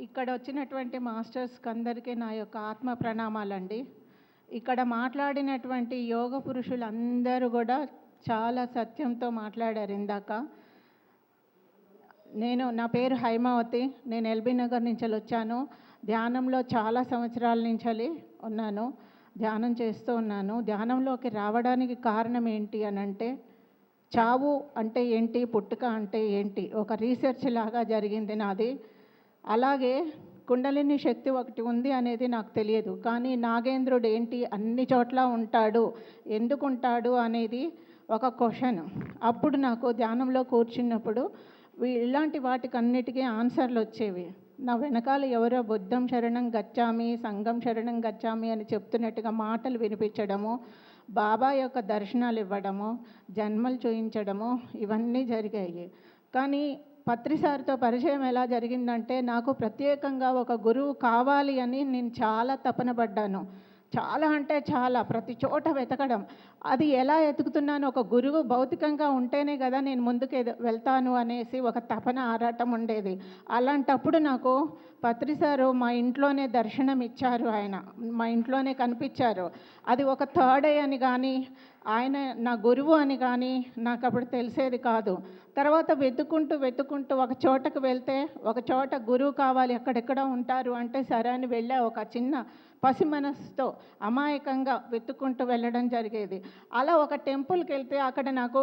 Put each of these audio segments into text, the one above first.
ఇక్కడ వచ్చినటువంటి మాస్టర్స్కి అందరికీ నా యొక్క ఆత్మ ప్రణామాలండి. ఇక్కడ మాట్లాడినటువంటి యోగ పురుషులందరూ కూడా చాలా సత్యంతో మాట్లాడారు ఇందాక. నా పేరు హైమావతి. నేను ఎల్బీ నగర్ నుంచి వచ్చాను. ధ్యానంలో చాలా సంవత్సరాల నుంచి ఉన్నాను, ధ్యానం చేస్తూ ఉన్నాను. ధ్యానంలోకి రావడానికి కారణం ఏంటి అని అంటే, చావు అంటే ఏంటి, పుట్టుక అంటే ఏంటి, ఒక రీసెర్చ్ లాగా జరిగింది నాది. అలాగే కుండలిని శక్తి ఒకటి ఉంది అనేది నాకు తెలియదు, కానీ నాగేంద్రుడు ఏంటి, అన్ని చోట్ల ఉంటాడు, ఎందుకు ఉంటాడు అనేది ఒక క్వశ్చన్. అప్పుడు నాకు ధ్యానంలో కూర్చున్నప్పుడు ఇలాంటి వాటికన్నిటికీ ఆన్సర్లు వచ్చేవి. నా వెనకాల ఎవరో బుద్ధం శరణం గచ్చామి, సంఘం శరణం గచ్చామి అని చెప్తున్నట్టుగా మాటలు వినిపించడము, బాబా యొక్క దర్శనాలు ఇవ్వడము, జన్మలు చూయించడము, ఇవన్నీ జరిగాయి. కానీ పత్రిసారితో పరిచయం ఎలా జరిగిందంటే, నాకు ప్రత్యేకంగా ఒక గురువు కావాలి అని నేను చాలా తపన పడ్డాను. చాలా అంటే చాలా, ప్రతి చోట వెతకడం. అది ఎలా ఎతుకుతున్నాను, ఒక గురువు భౌతికంగా ఉంటేనే కదా నేను ముందుకు వెళ్తాను అనేసి ఒక తపన ఆరాటం ఉండేది. అలాంటప్పుడు నాకు పత్రిసారు మా ఇంట్లోనే దర్శనం ఇచ్చారు. ఆయన మా ఇంట్లోనే కనిపించారు. అది ఒక థర్డ్ ఐ అని కానీ, ఆయన నా గురువు అని కానీ నాకు అప్పుడు తెలిసేది కాదు. తర్వాత వెతుక్కుంటూ ఒక చోటకు వెళ్తే, ఒక చోట గురువు కావాలి, అక్కడెక్కడ ఉంటారు అంటే సరే అని వెళ్ళా. ఒక చిన్న పసి మనసుతో అమాయకంగా వెతుక్కుంటూ వెళ్ళడం జరిగేది. అలా ఒక టెంపుల్కి వెళ్తే అక్కడ నాకు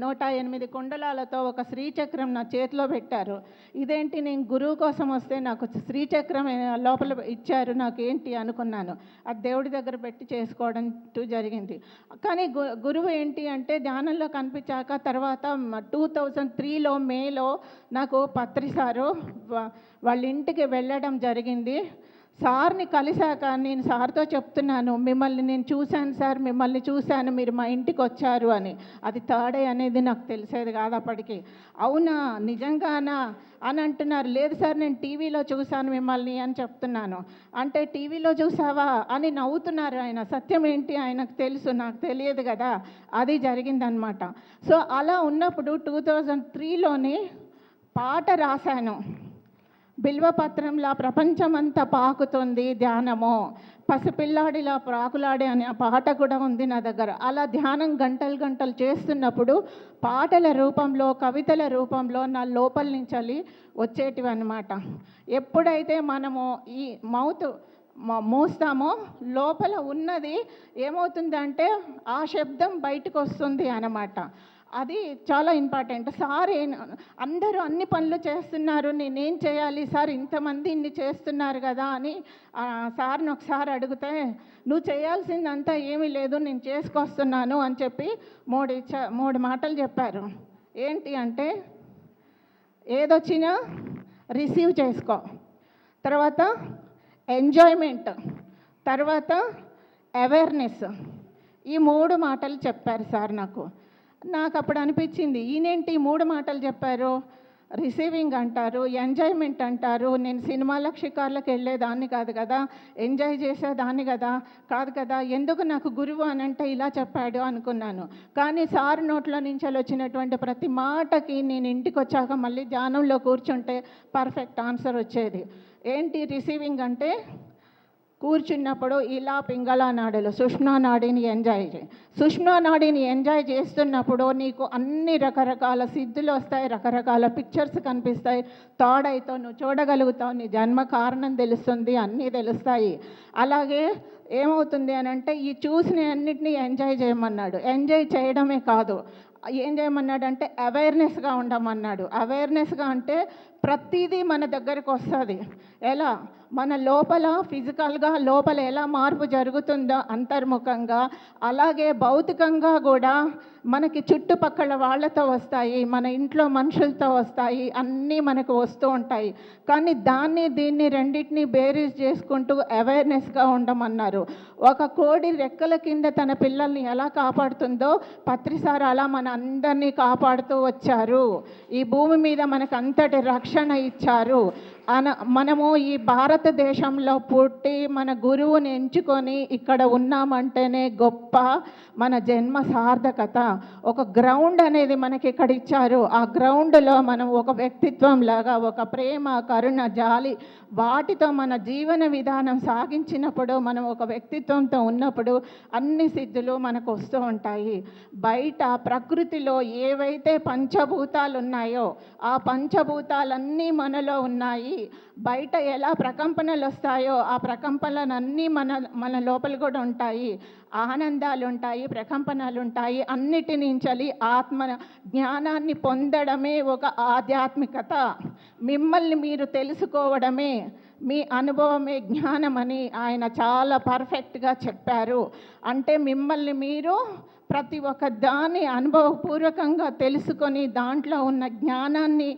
108 కుండలాలతో ఒక శ్రీచక్రం నా చేతిలో పెట్టారు. ఇదేంటి, నేను గురువు కోసం వస్తే నాకు శ్రీచక్రం లోపల ఇచ్చారు, నాకేంటి అనుకున్నాను. అది దేవుడి దగ్గర పెట్టి చేసుకోవడం జరిగింది. కానీ గురువు ఏంటి అంటే, ధ్యానంలో కనిపించాక తర్వాత 2003లో మేలో నాకు పత్రిసారు వాళ్ళ ఇంటికి వెళ్ళడం జరిగింది. సార్ని కలిశాక నేను సార్తో చెప్తున్నాను, మిమ్మల్ని నేను చూశాను సార్, మిమ్మల్ని చూశాను, మీరు మా ఇంటికి వచ్చారు అని. అది థర్డ్ ఐ అనేది నాకు తెలిసేది కాదు అప్పటికి. అవునా, నిజంగానా అని అంటున్నారు. లేదు సార్, నేను టీవీలో చూశాను మిమ్మల్ని అని చెప్తున్నాను. అంటే టీవీలో చూసావా అని నవ్వుతున్నారు ఆయన. సత్యం ఏంటి ఆయనకు తెలుసు, నాకు తెలియదు కదా. అది జరిగిందనమాట. సో అలా ఉన్నప్పుడు 2003లోని పాట రాశాను. బిల్వపత్రంలా ప్రపంచమంతా పాకుతుంది ధ్యానము, పసిపిల్లాడిలా ప్రాకులాడే అనే ఆ పాట కూడా ఉంది నా దగ్గర. అలా ధ్యానం గంటలు చేస్తున్నప్పుడు పాటల రూపంలో, కవితల రూపంలో నా లోపల నుంచి వచ్చేటివి అన్నమాట. ఎప్పుడైతే మనము ఈ మూస్తామో లోపల ఉన్నది ఏమవుతుందంటే ఆ శబ్దం బయటకు వస్తుంది అన్నమాట. అది చాలా ఇంపార్టెంట్. సార్ అందరూ అన్ని పనులు చేస్తున్నారు, నేనేం చేయాలి సార్, ఇంతమంది ఇన్ని చేస్తున్నారు కదా అని సార్ని ఒకసారి అడిగితే, నువ్వు చేయాల్సిందంతా ఏమీ లేదు, నేను చేసుకొస్తున్నాను అని చెప్పి 3 మాటలు చెప్పారు. ఏంటి అంటే, ఏదొచ్చినా రిసీవ్ చేసుకో, తర్వాత ఎంజాయ్మెంట్, తర్వాత అవేర్నెస్. ఈ 3 మాటలు చెప్పారు సార్ నాకు అప్పుడు అనిపించింది, ఈయనేంటి 3 మాటలు చెప్పారు, రిసీవింగ్ అంటారు, ఎంజాయ్మెంట్ అంటారు. నేను సినిమాలకు షికార్లకు వెళ్ళేదాన్ని కాదు కదా, ఎంజాయ్ చేసేదాన్ని కాదు కదా, ఎందుకు నాకు గురువు అని అంటే ఇలా చెప్పాడు అనుకున్నాను. కానీ సార్ నోట్లో నుంచి వచ్చినటువంటి ప్రతి మాటకి నేను ఇంటికి వచ్చాక మళ్ళీ ధ్యానంలో కూర్చుంటే పర్ఫెక్ట్ ఆన్సర్ వచ్చేది. ఏంటి రిసీవింగ్ అంటే, కూర్చున్నప్పుడు ఇలా పింగళ నాడులు సుష్మా నాడిని ఎంజాయ్ చేస్తున్నప్పుడు నీకు అన్ని రకరకాల సిద్ధులు వస్తాయి, రకరకాల పిక్చర్స్ కనిపిస్తాయి, థర్డ్ ఐతో నువ్వు చూడగలుగుతావు, నీ జన్మ కారణం తెలుస్తుంది, అన్నీ తెలుస్తాయి. అలాగే ఏమవుతుంది అని అంటే, ఈ చూసిన అన్నిటినీ ఎంజాయ్ చేయమన్నాడు. ఎంజాయ్ చేయడమే కాదు, ఏం చేయమన్నాడు అంటే అవేర్నెస్గా ఉండమన్నాడు. అవేర్నెస్గా అంటే ప్రతిదీ మన దగ్గరకు వస్తుంది. ఎలా మన లోపల ఫిజికల్గా లోపల ఎలా మార్పు జరుగుతుందో అంతర్ముఖంగా, అలాగే భౌతికంగా కూడా మనకి చుట్టుపక్కల వాళ్ళతో వస్తాయి, మన ఇంట్లో మనుషులతో వస్తాయి, అన్నీ మనకు వస్తూ ఉంటాయి. కానీ దీన్ని రెండింటినీ బేరీజ్ చేసుకుంటూ అవేర్నెస్గా ఉండమన్నారు. ఒక కోడి రెక్కల కింద తన పిల్లల్ని ఎలా కాపాడుతుందో పత్రిసారు అలా మన అందరినీ కాపాడుతూ వచ్చారు. ఈ భూమి మీద మనకు అంతటి రక్షణ ఇచ్చారు. మనము ఈ భారతదేశంలో పుట్టి మన గురువుని ఎంచుకొని ఇక్కడ ఉన్నామంటేనే గొప్ప, మన జన్మ సార్థకత. ఒక గ్రౌండ్ అనేది మనకి ఇక్కడ ఇచ్చారు. ఆ గ్రౌండ్లో మనం ఒక వ్యక్తిత్వం లాగా, ఒక ప్రేమ, కరుణ, జాలి వాటితో మన జీవన విధానం సాగించినప్పుడు, మనం ఒక వ్యక్తిత్వంతో ఉన్నప్పుడు అన్ని సిద్ధులు మనకు వస్తూ ఉంటాయి. బయట ప్రకృతిలో ఏవైతే పంచభూతాలు ఉన్నాయో ఆ పంచభూతాలన్నీ మనలో ఉన్నాయి. బయట ఎలా ప్రకంపనలు వస్తాయో ఆ ప్రకంపనలన్నీ మన లోపల కూడా ఉంటాయి. ఆనందాలు ఉంటాయి, ప్రకంపనలు ఉంటాయి. అన్నిటి నుంచి ఆత్మ జ్ఞానాన్ని పొందడమే ఒక ఆధ్యాత్మికత. మిమ్మల్ని మీరు తెలుసుకోవడమే మీ అనుభవమే జ్ఞానమని ఆయన చాలా పర్ఫెక్ట్గా చెప్పారు. అంటే మిమ్మల్ని మీరు ప్రతి ఒక్క దాన్ని అనుభవపూర్వకంగా తెలుసుకొని దాంట్లో ఉన్న జ్ఞానాన్ని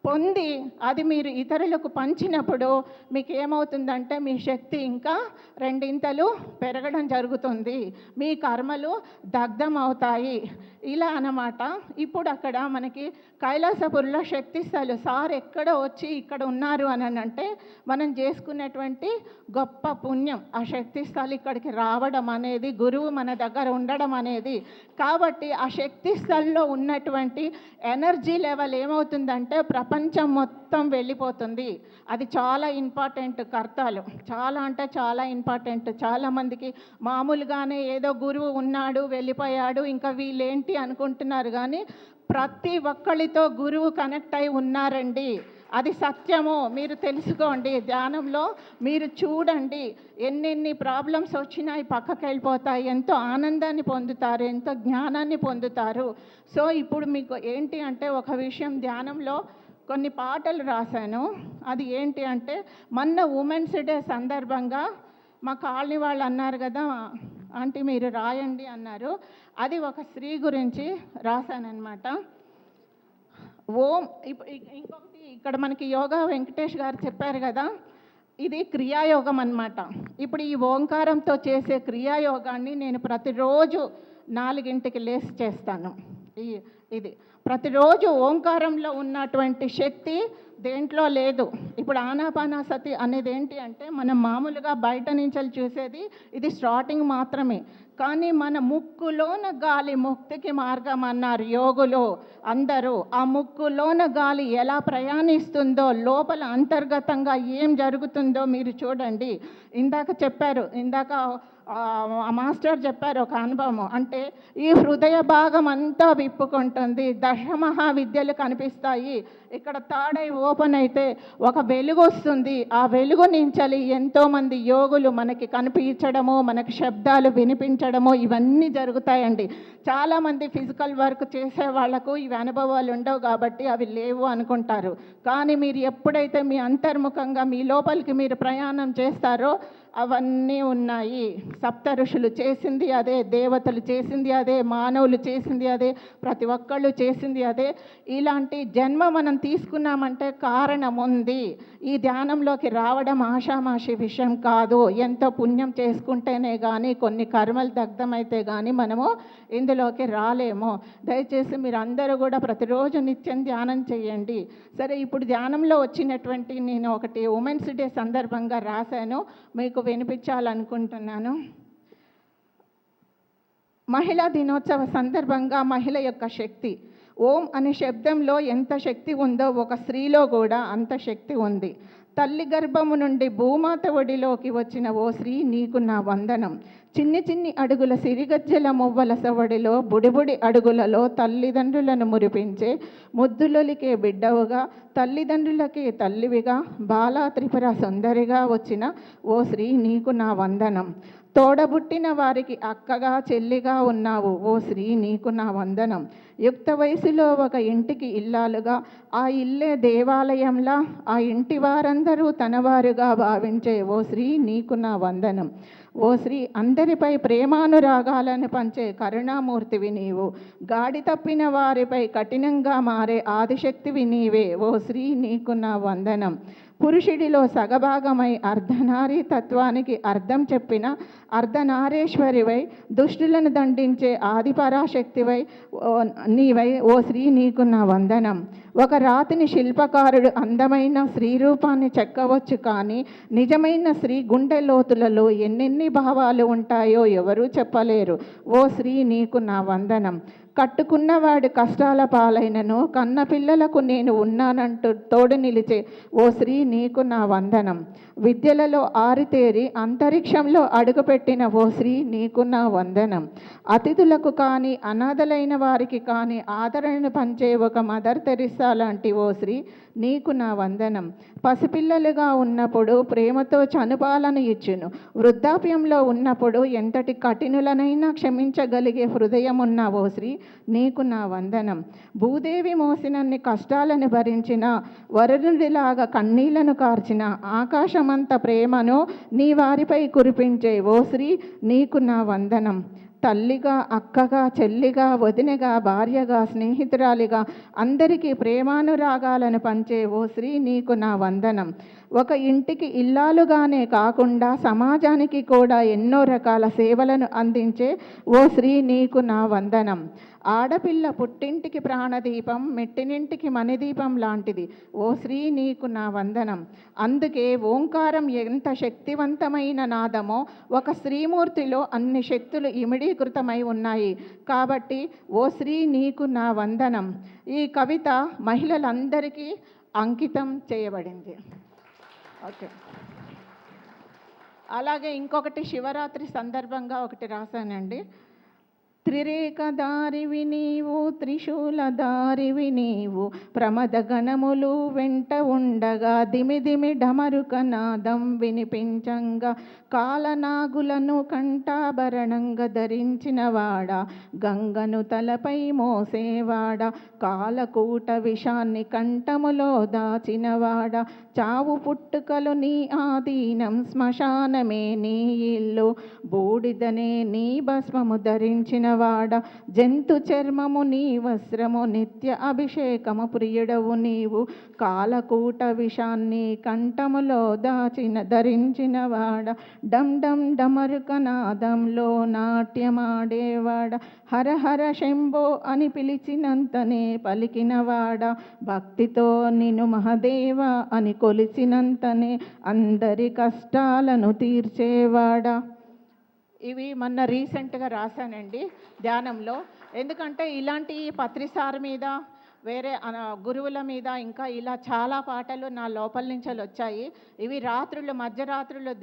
పొంది అది మీరు ఇతరులకు పంచినప్పుడు మీకు ఏమవుతుందంటే మీ శక్తి ఇంకా రెండింతలు పెరగడం జరుగుతుంది. మీ కర్మలు దగ్ధం అవుతాయి. ఇలా అన్నమాట. ఇప్పుడు అక్కడ మనకి కైలాసపురిలో శక్తి స్థలు సార్ ఎక్కడ వచ్చి ఇక్కడ ఉన్నారు అని అంటే మనం చేసుకున్నటువంటి గొప్ప పుణ్యం. ఆ శక్తి స్థలు ఇక్కడికి రావడం అనేది, గురువు మన దగ్గర ఉండడం అనేది. కాబట్టి ఆ శక్తి స్థల్లో ఉన్నటువంటి ఎనర్జీ లెవెల్ ఏమవుతుందంటే ప్రపంచం మొత్తం వెళ్ళిపోతుంది. అది చాలా ఇంపార్టెంట్. కర్తలు చాలా అంటే చాలా ఇంపార్టెంట్. చాలామందికి మామూలుగానే ఏదో గురువు ఉన్నాడు వెళ్ళిపోయాడు ఇంకా వీళ్ళేంటి అనుకుంటున్నారు, కానీ ప్రతి ఒక్కళ్ళతో గురువు కనెక్ట్ అయి ఉన్నారండి. అది సత్యము. మీరు తెలుసుకోండి. ధ్యానంలో మీరు చూడండి, ఎన్నెన్ని ప్రాబ్లమ్స్ వచ్చినాయి పక్కకి వెళ్ళిపోతాయి. ఎంతో ఆనందాన్ని పొందుతారు, ఎంతో జ్ఞానాన్ని పొందుతారు. సో ఇప్పుడు మీకు ఏంటి అంటే ఒక విషయం, ధ్యానంలో కొన్ని పాటలు రాశాను. అది ఏంటి అంటే మొన్న ఉమెన్స్ డే సందర్భంగా మా కాలనీ వాళ్ళు అన్నారు కదా ఆంటీ మీరు రాయండి అన్నారు. అది ఒక స్త్రీ గురించి రాశానన్నమాట. ఓం ఇంకొకటి ఇక్కడ మనకి యోగా వెంకటేష్ గారు చెప్పారు కదా, ఇది క్రియాయోగం అన్నమాట. ఇప్పుడు ఈ ఓంకారంతో చేసే క్రియాయోగాన్ని నేను ప్రతిరోజు 4 లేసి చేస్తాను. ఇది ప్రతిరోజు ఓంకారంలో ఉన్నటువంటి శక్తి దేంట్లో లేదు. ఇప్పుడు ఆనాపానసతి అనేది ఏంటి అంటే మనం మామూలుగా బయట నుంచి చూసేది ఇది స్టార్టింగ్ మాత్రమే, కానీ మన ముక్కులోన గాలి ముక్తికి మార్గం అన్నారు యోగులు అందరూ. ఆ ముక్కులోన గాలి ఎలా ప్రయాణిస్తుందో, లోపల అంతర్గతంగా ఏం జరుగుతుందో మీరు చూడండి. ఇందాక చెప్పారు, ఇందాక మాస్టర్ చెప్పారు ఒక అనుభవం. అంటే ఈ హృదయ భాగం అంతా విప్పుకుంటుంది, దశమహావిద్యలు కనిపిస్తాయి. ఇక్కడ తాడై ఓపెన్ అయితే ఒక వెలుగు వస్తుంది. ఆ వెలుగు నుంచి ఎంతోమంది యోగులు మనకి కనిపించడము, మనకి శబ్దాలు వినిపించడము ఇవన్నీ జరుగుతాయండి. చాలామంది ఫిజికల్ వర్క్ చేసే వాళ్లకు ఇవి అనుభవాలు ఉండవు కాబట్టి అవి లేవు అనుకుంటారు. కానీ మీరు ఎప్పుడైతే మీ అంతర్ముఖంగా మీ లోపలికి మీరు ప్రయాణం చేస్తారో అవన్నీ ఉన్నాయి. సప్త ఋషులు చేసింది అదే, దేవతలు చేసింది అదే, మానవులు చేసింది అదే, ప్రతి ఒక్కళ్ళు చేసింది అదే. ఇలాంటి జన్మ మనం తీసుకున్నామంటే కారణం ఉంది. ఈ ధ్యానంలోకి రావడం ఆషామాషి విషయం కాదు. ఎంతో పుణ్యం చేసుకుంటేనే కానీ, కొన్ని కర్మలు దగ్ధమైతే కానీ మనము ఇందులోకి రాలేము. దయచేసి మీరు అందరూ కూడా ప్రతిరోజు నిత్యం ధ్యానం చేయండి. సరే, ఇప్పుడు ధ్యానంలో వచ్చినటువంటి నేను ఒకటి ఉమెన్స్ డే సందర్భంగా రాశాను, మీకు వినిపించాలనుకుంటున్నాను. మహిళా దినోత్సవ సందర్భంగా మహిళ యొక్క శక్తి. ఓం అనే శబ్దంలో ఎంత శక్తి ఉందో ఒక స్త్రీలో కూడా అంత శక్తి ఉంది. తల్లి గర్భము నుండి భూమాత ఒడిలోకి వచ్చిన ఓ స్త్రీ నీకు నా వందనం. చిన్ని చిన్ని అడుగుల సిరిగజ్జల మువ్వల సవడిలో బుడిబుడి అడుగులలో తల్లిదండ్రులను మురిపించే ముద్దులొలికే బిడ్డవుగా, తల్లిదండ్రులకే తల్లివిగా, బాలా త్రిపుర సుందరిగా వచ్చిన ఓ స్త్రీ నీకు నా వందనం. తోడబుట్టిన వారికి అక్కగా చెల్లిగా ఉన్నావు ఓ స్త్రీ నీకు నా వందనం. యుక్త వయసులో ఒక ఇంటికి ఇల్లాలుగా, ఆ ఇల్లే దేవాలయంలా ఆ ఇంటి వారందరూ తనవారుగా భావించే ఓ స్త్రీ నీకు నా వందనం. ఓ స్త్రీ అందరిపై ప్రేమానురాగాలను పంచే కరుణామూర్తివి నీవు. గాడి తప్పిన వారిపై కఠినంగా మారే ఆదిశక్తివి నీవే ఓ స్త్రీ నీకు నా వందనం. పురుషుడిలో సగభాగమై అర్ధనారీ తత్వానికి అర్థం చెప్పిన అర్ధనారేశ్వరివై, దుష్టులను దండించే ఆదిపరాశక్తివై నీవై ఓ స్త్రీ నీకు నా వందనం. ఒక రాతిని శిల్పకారుడు అందమైన స్త్రీ రూపాన్ని చెక్కవచ్చు, కానీ నిజమైన స్త్రీ గుండె లోతులలో ఎన్నెన్ని భావాలు ఉంటాయో ఎవరూ చెప్పలేరు ఓ స్త్రీ నీకు నా వందనం. కట్టుకున్నవాడి కష్టాల పాలైనను కన్న పిల్లలకు నేను ఉన్నానంటూ తోడు నిలిచే ఓ శ్రీ నీకు నా వందనం. విద్యలలో ఆరితేరి అంతరిక్షంలో అడుగుపెట్టిన ఓ శ్రీ నీకు నా వందనం. అతిథులకు కానీ అనాథలైన వారికి కానీ ఆదరణను పంచే ఒక మదర్ తెరిసా లాంటి ఓ శ్రీ నీకు నా వందనం. పసిపిల్లలుగా ఉన్నప్పుడు ప్రేమతో చనుపాలను ఇచ్చును. వృద్ధాప్యంలో ఉన్నప్పుడు ఎంతటి కఠినులనైనా క్షమించగలిగే హృదయం ఉన్న ఓ శ్రీ నీకు నా వందనం. భూదేవి మోసినన్ని కష్టాలను భరించిన, వరుణుడిలాగా కన్నీళ్లను కార్చిన, ఆకాశమంత ప్రేమను నీ వారిపై కురిపించే ఓ శ్రీ నీకు నా వందనం. తల్లిగా, అక్కగా, చెల్లిగా, వదినగా, భార్యగా, స్నేహితురాలిగా అందరికీ ప్రేమానురాగాలను పంచే ఓ శ్రీ నీకు నా వందనం. ఒక ఇంటికి ఇల్లాలుగానే కాకుండా సమాజానికి కూడా ఎన్నో రకాల సేవలను అందించే ఓ శ్రీ నీకు నా వందనం. ఆడపిల్ల పుట్టింటికి ప్రాణదీపం, మెట్టినింటికి మణిదీపం లాంటిది ఓ శ్రీ నీకు నా వందనం. అందుకే ఓంకారం ఎంత శక్తివంతమైన నాదమో ఒక శ్రీమూర్తిలో అన్ని శక్తులు ఇమిడీకృతమై ఉన్నాయి. కాబట్టి ఓ శ్రీ నీకు నా వందనం. ఈ కవిత మహిళలందరికీ అంకితం చేయబడింది. ఓకే. అలాగే ఇంకొకటి శివరాత్రి సందర్భంగా ఒకటి రాశానండి. త్రిరేఖధారివి నీవు, త్రిశూలధారివి నీవు, ప్రమద గణములు వెంట ఉండగా దిమిదిమి డమరుకనాదం వినిపించంగా, కాలనాగులను కంఠాభరణంగా ధరించినవాడ, గంగను తలపై మోసేవాడ, కాలకూట విషాన్ని కంఠములో దాచినవాడ, చావు పుట్టుకలు నీ ఆధీనం, శ్మశానమే నీ ఇల్లు, బూడిదనే నీ భస్మము ధరించిన వాడ, జంతు చర్మము నీ వస్త్రము, నిత్య అభిషేకము ప్రియుడవు నీవు, కాలకూట విషాన్ని కంఠములో ధరించిన వాడ, డం డం డమరుకనాదంలో నాట్యమాడేవాడ, హర హర శంభో అని పిలిచినంతనే పలికినవాడ, భక్తితో నిన్ను మహదేవ అని కొలిచినంతనే అందరి కష్టాలను తీర్చేవాడ. ఇవి మొన్న రీసెంట్గా రాశానండి ధ్యానంలో. ఎందుకంటే ఇలాంటి పత్రిసార్ మీద, వేరే గురువుల మీద ఇంకా ఇలా చాలా పాటలు నా లోపల నుంచి వచ్చాయి. ఇవి రాత్రులు, మధ్యరాత్రులు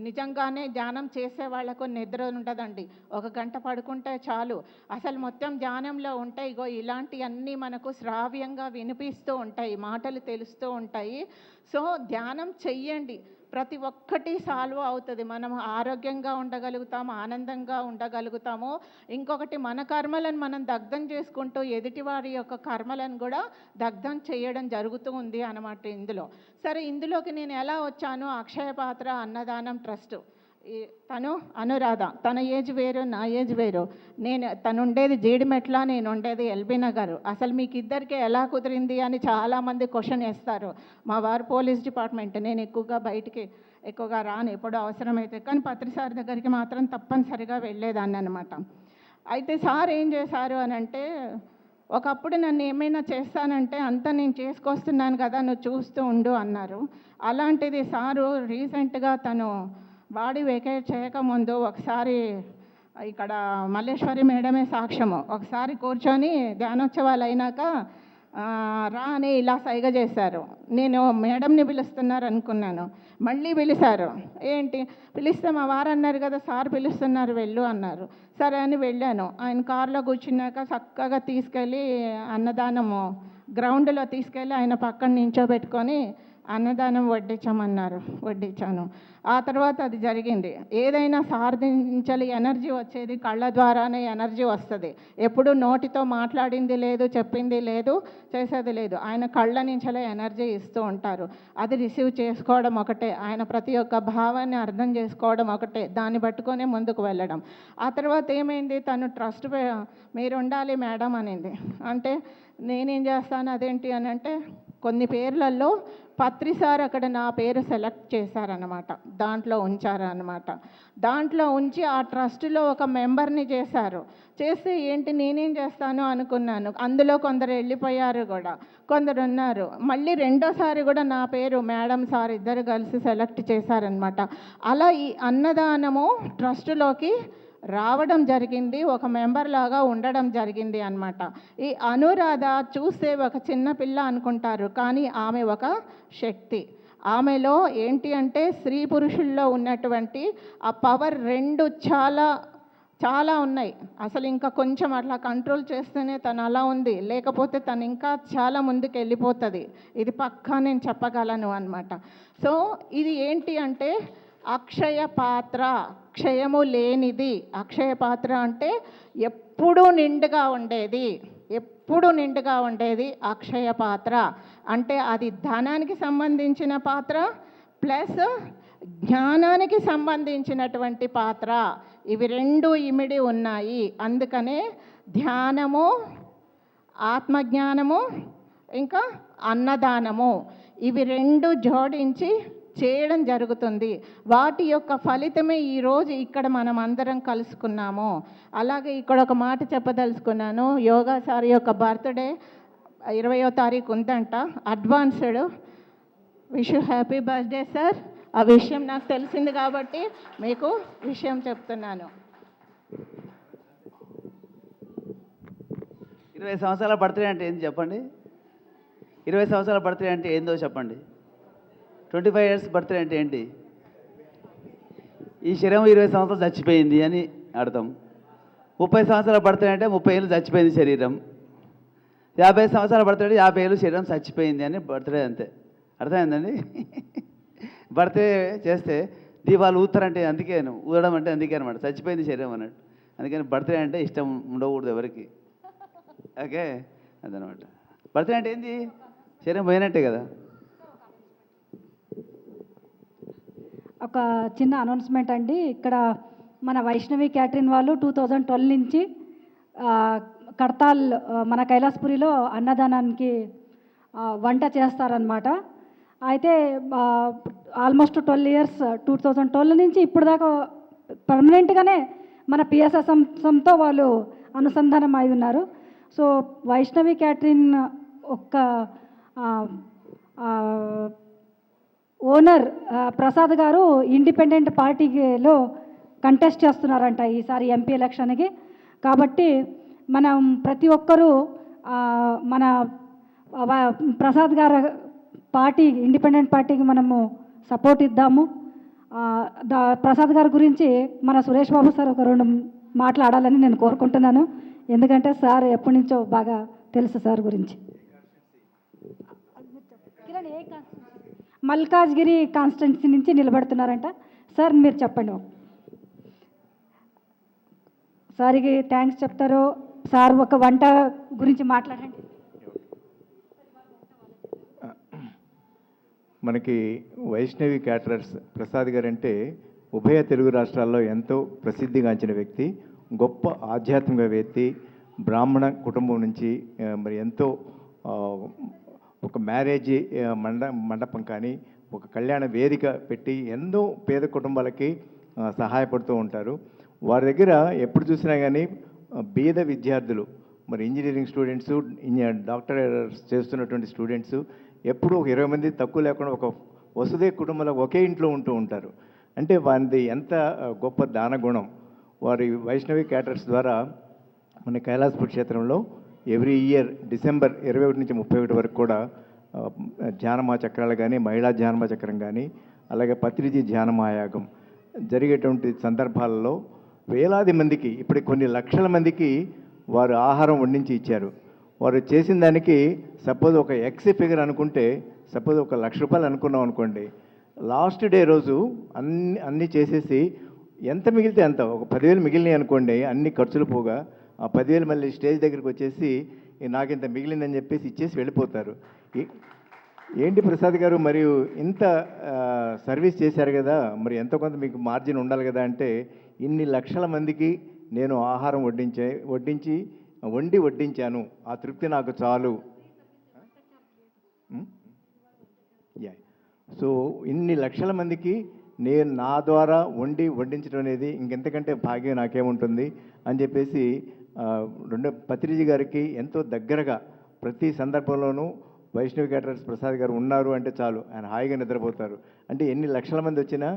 నిజంగానే ధ్యానం చేసే వాళ్ళకు నిద్ర ఉండదండి. 1 గంట పడుకుంటే చాలు. అసలు మొత్తం ధ్యానంలో ఉంటే ఇగో ఇలాంటివన్నీ మనకు శ్రావ్యంగా వినిపిస్తూ ఉంటాయి, మాటలు తెలుస్తూ ఉంటాయి. సో ధ్యానం చెయ్యండి, ప్రతి ఒక్కటి సాల్వ్ అవుతుంది. మనం ఆరోగ్యంగా ఉండగలుగుతాము, ఆనందంగా ఉండగలుగుతాము. ఇంకొకటి, మన కర్మలను మనం దగ్ధం చేసుకుంటూ ఎదుటివారి యొక్క కర్మలను కూడా దగ్ధం చేయడం జరుగుతూ ఉంది అన్నమాట ఇందులో. సరే, ఇందులోకి నేను ఎలా వచ్చాను? అక్షయ పాత్ర అన్నదానం ట్రస్ట్. తను అనురాధ, తన ఏజ్ వేరు, నా ఏజ్ వేరు. తను ఉండేది జీడిమెట్ల, నేను ఉండేది ఎల్బీ నగర్. అసలు మీకు ఇద్దరికి ఎలా కుదిరింది అని చాలామంది క్వశ్చన్ వేస్తారు. మా వారు పోలీస్ డిపార్ట్మెంట్, నేను బయటికి ఎక్కువగా రాను, ఎప్పుడో అవసరమైతే. కానీ పత్రిసారి దగ్గరికి మాత్రం తప్పనిసరిగా వెళ్ళేదాన్ని అనమాట. అయితే సార్ ఏం చేశారు అని అంటే, ఒకప్పుడు నన్ను ఏమైనా చేస్తానంటే అంతా నేను చేసుకొస్తున్నాను కదా, నువ్వు చూస్తూ ఉండు అన్నారు. అలాంటిది సారు రీసెంట్గా తను బాడీ వేకేట్ చేయకముందు ఒకసారి ఇక్కడ మల్లేశ్వరి మేడమే సాక్ష్యము, ఒకసారి కూర్చొని ధ్యానోత్సవాలు అయినాక రా అని ఇలా సైగ చేశారు. నేను మేడంని పిలుస్తున్నారు అనుకున్నాను. మళ్ళీ పిలిచారు. ఏంటి పిలిస్తే, మా వారు అన్నారు కదా సార్ పిలుస్తున్నారు వెళ్ళు అన్నారు. సరే అని వెళ్ళాను. ఆయన కారులో కూర్చున్నాక చక్కగా తీసుకెళ్ళి అన్నదానము గ్రౌండ్లో తీసుకెళ్ళి ఆయన పక్కన నించోబెట్టుకొని అన్నదానం వడ్డించాను. ఆ తర్వాత అది జరిగింది. ఏదైనా సాధించాలి, ఎనర్జీ వచ్చేది కళ్ళ ద్వారానే ఎనర్జీ వస్తుంది. ఎప్పుడు నోటితో మాట్లాడింది లేదు, చెప్పింది లేదు, చేసేది లేదు. ఆయన కళ్ళ నుంచే ఎనర్జీ ఇస్తూ ఉంటారు. అది రిసీవ్ చేసుకోవడం ఒకటే, ఆయన ప్రతి ఒక్క భావాన్ని అర్థం చేసుకోవడం ఒకటే, దాన్ని పట్టుకొనే ముందుకు వెళ్ళడం. ఆ తర్వాత ఏమైంది, తను ట్రస్ట్ మీరు ఉండాలి మేడం అనింది. అంటే నేనేం చేస్తాను, అదేంటి అని అంటే, కొన్ని పేర్లలో పత్రిసార్ అక్కడ నా పేరు సెలెక్ట్ చేశారన్నమాట, దాంట్లో ఉంచారన్నమాట. దాంట్లో ఉంచి ఆ ట్రస్టులో ఒక మెంబర్ని చేశారు. చేస్తే ఏంటి నేనేం చేస్తాను అనుకున్నాను. అందులో కొందరు వెళ్ళిపోయారు కూడా, కొందరు ఉన్నారు. మళ్ళీ రెండోసారి కూడా నా పేరు మేడం సార్ ఇద్దరు కలిసి సెలెక్ట్ చేశారనమాట. అలా ఈ అన్నదానము ట్రస్టులోకి రావడం జరిగింది, ఒక మెంబర్ లాగా ఉండడం జరిగింది అన్నమాట. ఈ అనురాధ చూస్తే ఒక చిన్న పిల్ల అనుకుంటారు, కానీ ఆమె ఒక శక్తి. ఆమెలో ఏంటి అంటే స్త్రీ పురుషుల్లో ఉన్నటువంటి ఆ పవర్ రెండు చాలా చాలా ఉన్నాయి. అసలు ఇంకా కొంచెం అట్లా కంట్రోల్ చేస్తేనే తను అలా ఉంది, లేకపోతే తను ఇంకా చాలా ముందుకు వెళ్ళిపోతుంది. ఇది పక్కా నేను చెప్పగలను అన్నమాట. సో ఇది ఏంటి అంటే అక్షయ పాత్ర, క్షయము లేనిది. అక్షయ పాత్ర అంటే ఎప్పుడూ నిండుగా ఉండేది, ఎప్పుడు నిండుగా ఉండేది అక్షయ పాత్ర. అంటే అది ధనానికి సంబంధించిన పాత్ర ప్లస్ జ్ఞానానికి సంబంధించినటువంటి పాత్ర. ఇవి రెండు ఇమిడి ఉన్నాయి. అందుకనే ధ్యానము, ఆత్మజ్ఞానము, ఇంకా అన్నదానము, ఇవి రెండు జోడించి చేయడం జరుగుతుంది. వాటి యొక్క ఫలితమే ఈరోజు ఇక్కడ మనం అందరం కలుసుకున్నాము. అలాగే ఇక్కడ ఒక మాట చెప్పదలుచుకున్నాను. యోగా సార్ యొక్క బర్త్డే 20వ తారీఖు ఉందంట. Advanced wish you happy birthday sir. ఆ విషయం నాకు తెలిసింది కాబట్టి మీకు విషయం చెప్తున్నాను. 20 సంవత్సరాల బర్త్డే అంటే ఏంది చెప్పండి? 20 సంవత్సరాల బర్త్డే అంటే ఏందో చెప్పండి? 25 ఇయర్స్ బర్త్డే అంటే ఏంటి? ఈ శరీరం 20 సంవత్సరాలు చచ్చిపోయింది అని అర్థం. 30 సంవత్సరాల బర్త్డే అంటే 30 ఏళ్ళు చచ్చిపోయింది శరీరం. 50 సంవత్సరాల బర్త్డే అంటే 50 ఏళ్ళు శరీరం చచ్చిపోయింది అని బర్త్డే, అంతే. అర్థమైందండి? బర్త్డే చేస్తే దీపాలు ఊతారంటే అందుకే, ఊదడం అంటే అందుకే అనమాట, చచ్చిపోయింది శరీరం అన్నట్టు. అందుకని బర్త్డే అంటే ఇష్టం ఉండకూడదు ఎవరికి. ఓకే, అదనమాట. బర్త్డే అంటే ఏంది? శరీరం పోయినట్టే కదా. ఒక చిన్న అనౌన్స్మెంట్ అండి. ఇక్కడ మన వైష్ణవి క్యాటరింగ్ వాళ్ళు 2012 నుంచి కడతాల్ మన కైలాసపురిలో అన్నదానానికి వంట చేస్తారనమాట. అయితే ఆల్మోస్ట్ 12 ఇయర్స్ 2012 నుంచి ఇప్పుడు దాకా పర్మనెంట్గానే మన పిఎస్ఎస్ఎంతో వాళ్ళు అనుసంధానం అయి ఉన్నారు. సో వైష్ణవి క్యాటరింగ్ ఒక్క ఓనర్ ప్రసాద్ గారు ఇండిపెండెంట్ పార్టీలో కంటెస్ట్ చేస్తున్నారంట ఈసారి ఎంపీ ఎలక్షన్కి. కాబట్టి మనం ప్రతి ఒక్కరూ మన ప్రసాద్ గారు పార్టీ, ఇండిపెండెంట్ పార్టీకి మనము సపోర్ట్ ఇద్దాము. ప్రసాద్ గారి గురించి మన సురేష్ బాబు సార్ ఒక 2 మాట్లాడాలని నేను కోరుకుంటున్నాను. ఎందుకంటే సార్ ఎప్పటి నుంచో బాగా తెలుసు సార్ గురించి. మల్కాజ్గిరి కాన్స్టిట్యున్సీ నుంచి నిలబడుతున్నారంట. సార్ మీరు చెప్పండి. సార్కి థ్యాంక్స్ చెప్తారు. సార్ ఒక వంట గురించి మాట్లాడండి. మనకి వైష్ణవి క్యాటరర్స్ ప్రసాద్ గారు అంటే ఉభయ తెలుగు రాష్ట్రాల్లో ఎంతో ప్రసిద్ధిగాంచిన వ్యక్తి, గొప్ప ఆధ్యాత్మికవేత్తి, బ్రాహ్మణ కుటుంబం నుంచి మరి ఎంతో ఒక మ్యారేజ్ మండపం కానీ ఒక కళ్యాణ వేదిక పెట్టి ఎన్నో పేద కుటుంబాలకి సహాయపడుతూ ఉంటారు. వారి దగ్గర ఎప్పుడు చూసినా కానీ బీద విద్యార్థులు, మరి ఇంజనీరింగ్ స్టూడెంట్స్, డాక్టర్ చేస్తున్నటువంటి స్టూడెంట్స్ ఎప్పుడు ఒక 20 మంది తక్కువ లేకుండా ఒక వసుదే కుటుంబంలో ఒకే ఇంట్లో ఉంటూ ఉంటారు. అంటే వారిది ఎంత గొప్ప దానగుణం. వారి వైష్ణవి క్యాటరర్స్ ద్వారా మన కైలాసపూర్ క్షేత్రంలో ఎవ్రీ ఇయర్ డిసెంబర్ 21 నుంచి 31 వరకు కూడా ధ్యానమా చక్రాలు కానీ, మహిళా ధ్యానమా చక్రం కానీ, అలాగే పత్రిజీ ధ్యానమాయాగం జరిగేటువంటి సందర్భాలలో వేలాది మందికి, ఇప్పుడు కొన్ని లక్షల మందికి వారు ఆహారం వండించి ఇచ్చారు. వారు చేసిన దానికి సపోజ్ ఒక ఎక్స్ ఫిగర్ అనుకుంటే, సపోజ్ ఒక ₹1,00,000 అనుకున్నాం అనుకోండి, లాస్ట్ డే రోజు అన్నీ చేసేసి ఎంత మిగిలితే అంత, ఒక 10,000 మిగిలినాయి అనుకోండి, అన్ని ఖర్చులు పోగా ఆ 10,000 మళ్ళీ స్టేజ్ దగ్గరికి వచ్చేసి నాకింత మిగిలిందని చెప్పేసి ఇచ్చేసి వెళ్ళిపోతారు. ఏంటి ప్రసాద్ గారు, మరియు ఇంత సర్వీస్ చేశారు కదా, మరి ఎంతో కొంత మీకు మార్జిన్ ఉండాలి కదా అంటే, ఇన్ని లక్షల మందికి నేను ఆహారం వడ్డించాను, ఆ తృప్తి నాకు చాలు. సో ఇన్ని లక్షల మందికి నేను నా ద్వారా వడ్డించడం అనేది ఇంకెంతకంటే భాగ్యం నాకేముంటుంది అని చెప్పేసి పత్రిజీ గారికి ఎంతో దగ్గరగా ప్రతి సందర్భంలోనూ వైష్ణవి క్యాటరర్స్ ప్రసాద్ గారు ఉన్నారు అంటే చాలు, ఆయన హాయిగా నిద్రపోతారు. అంటే ఎన్ని లక్షల మంది వచ్చినా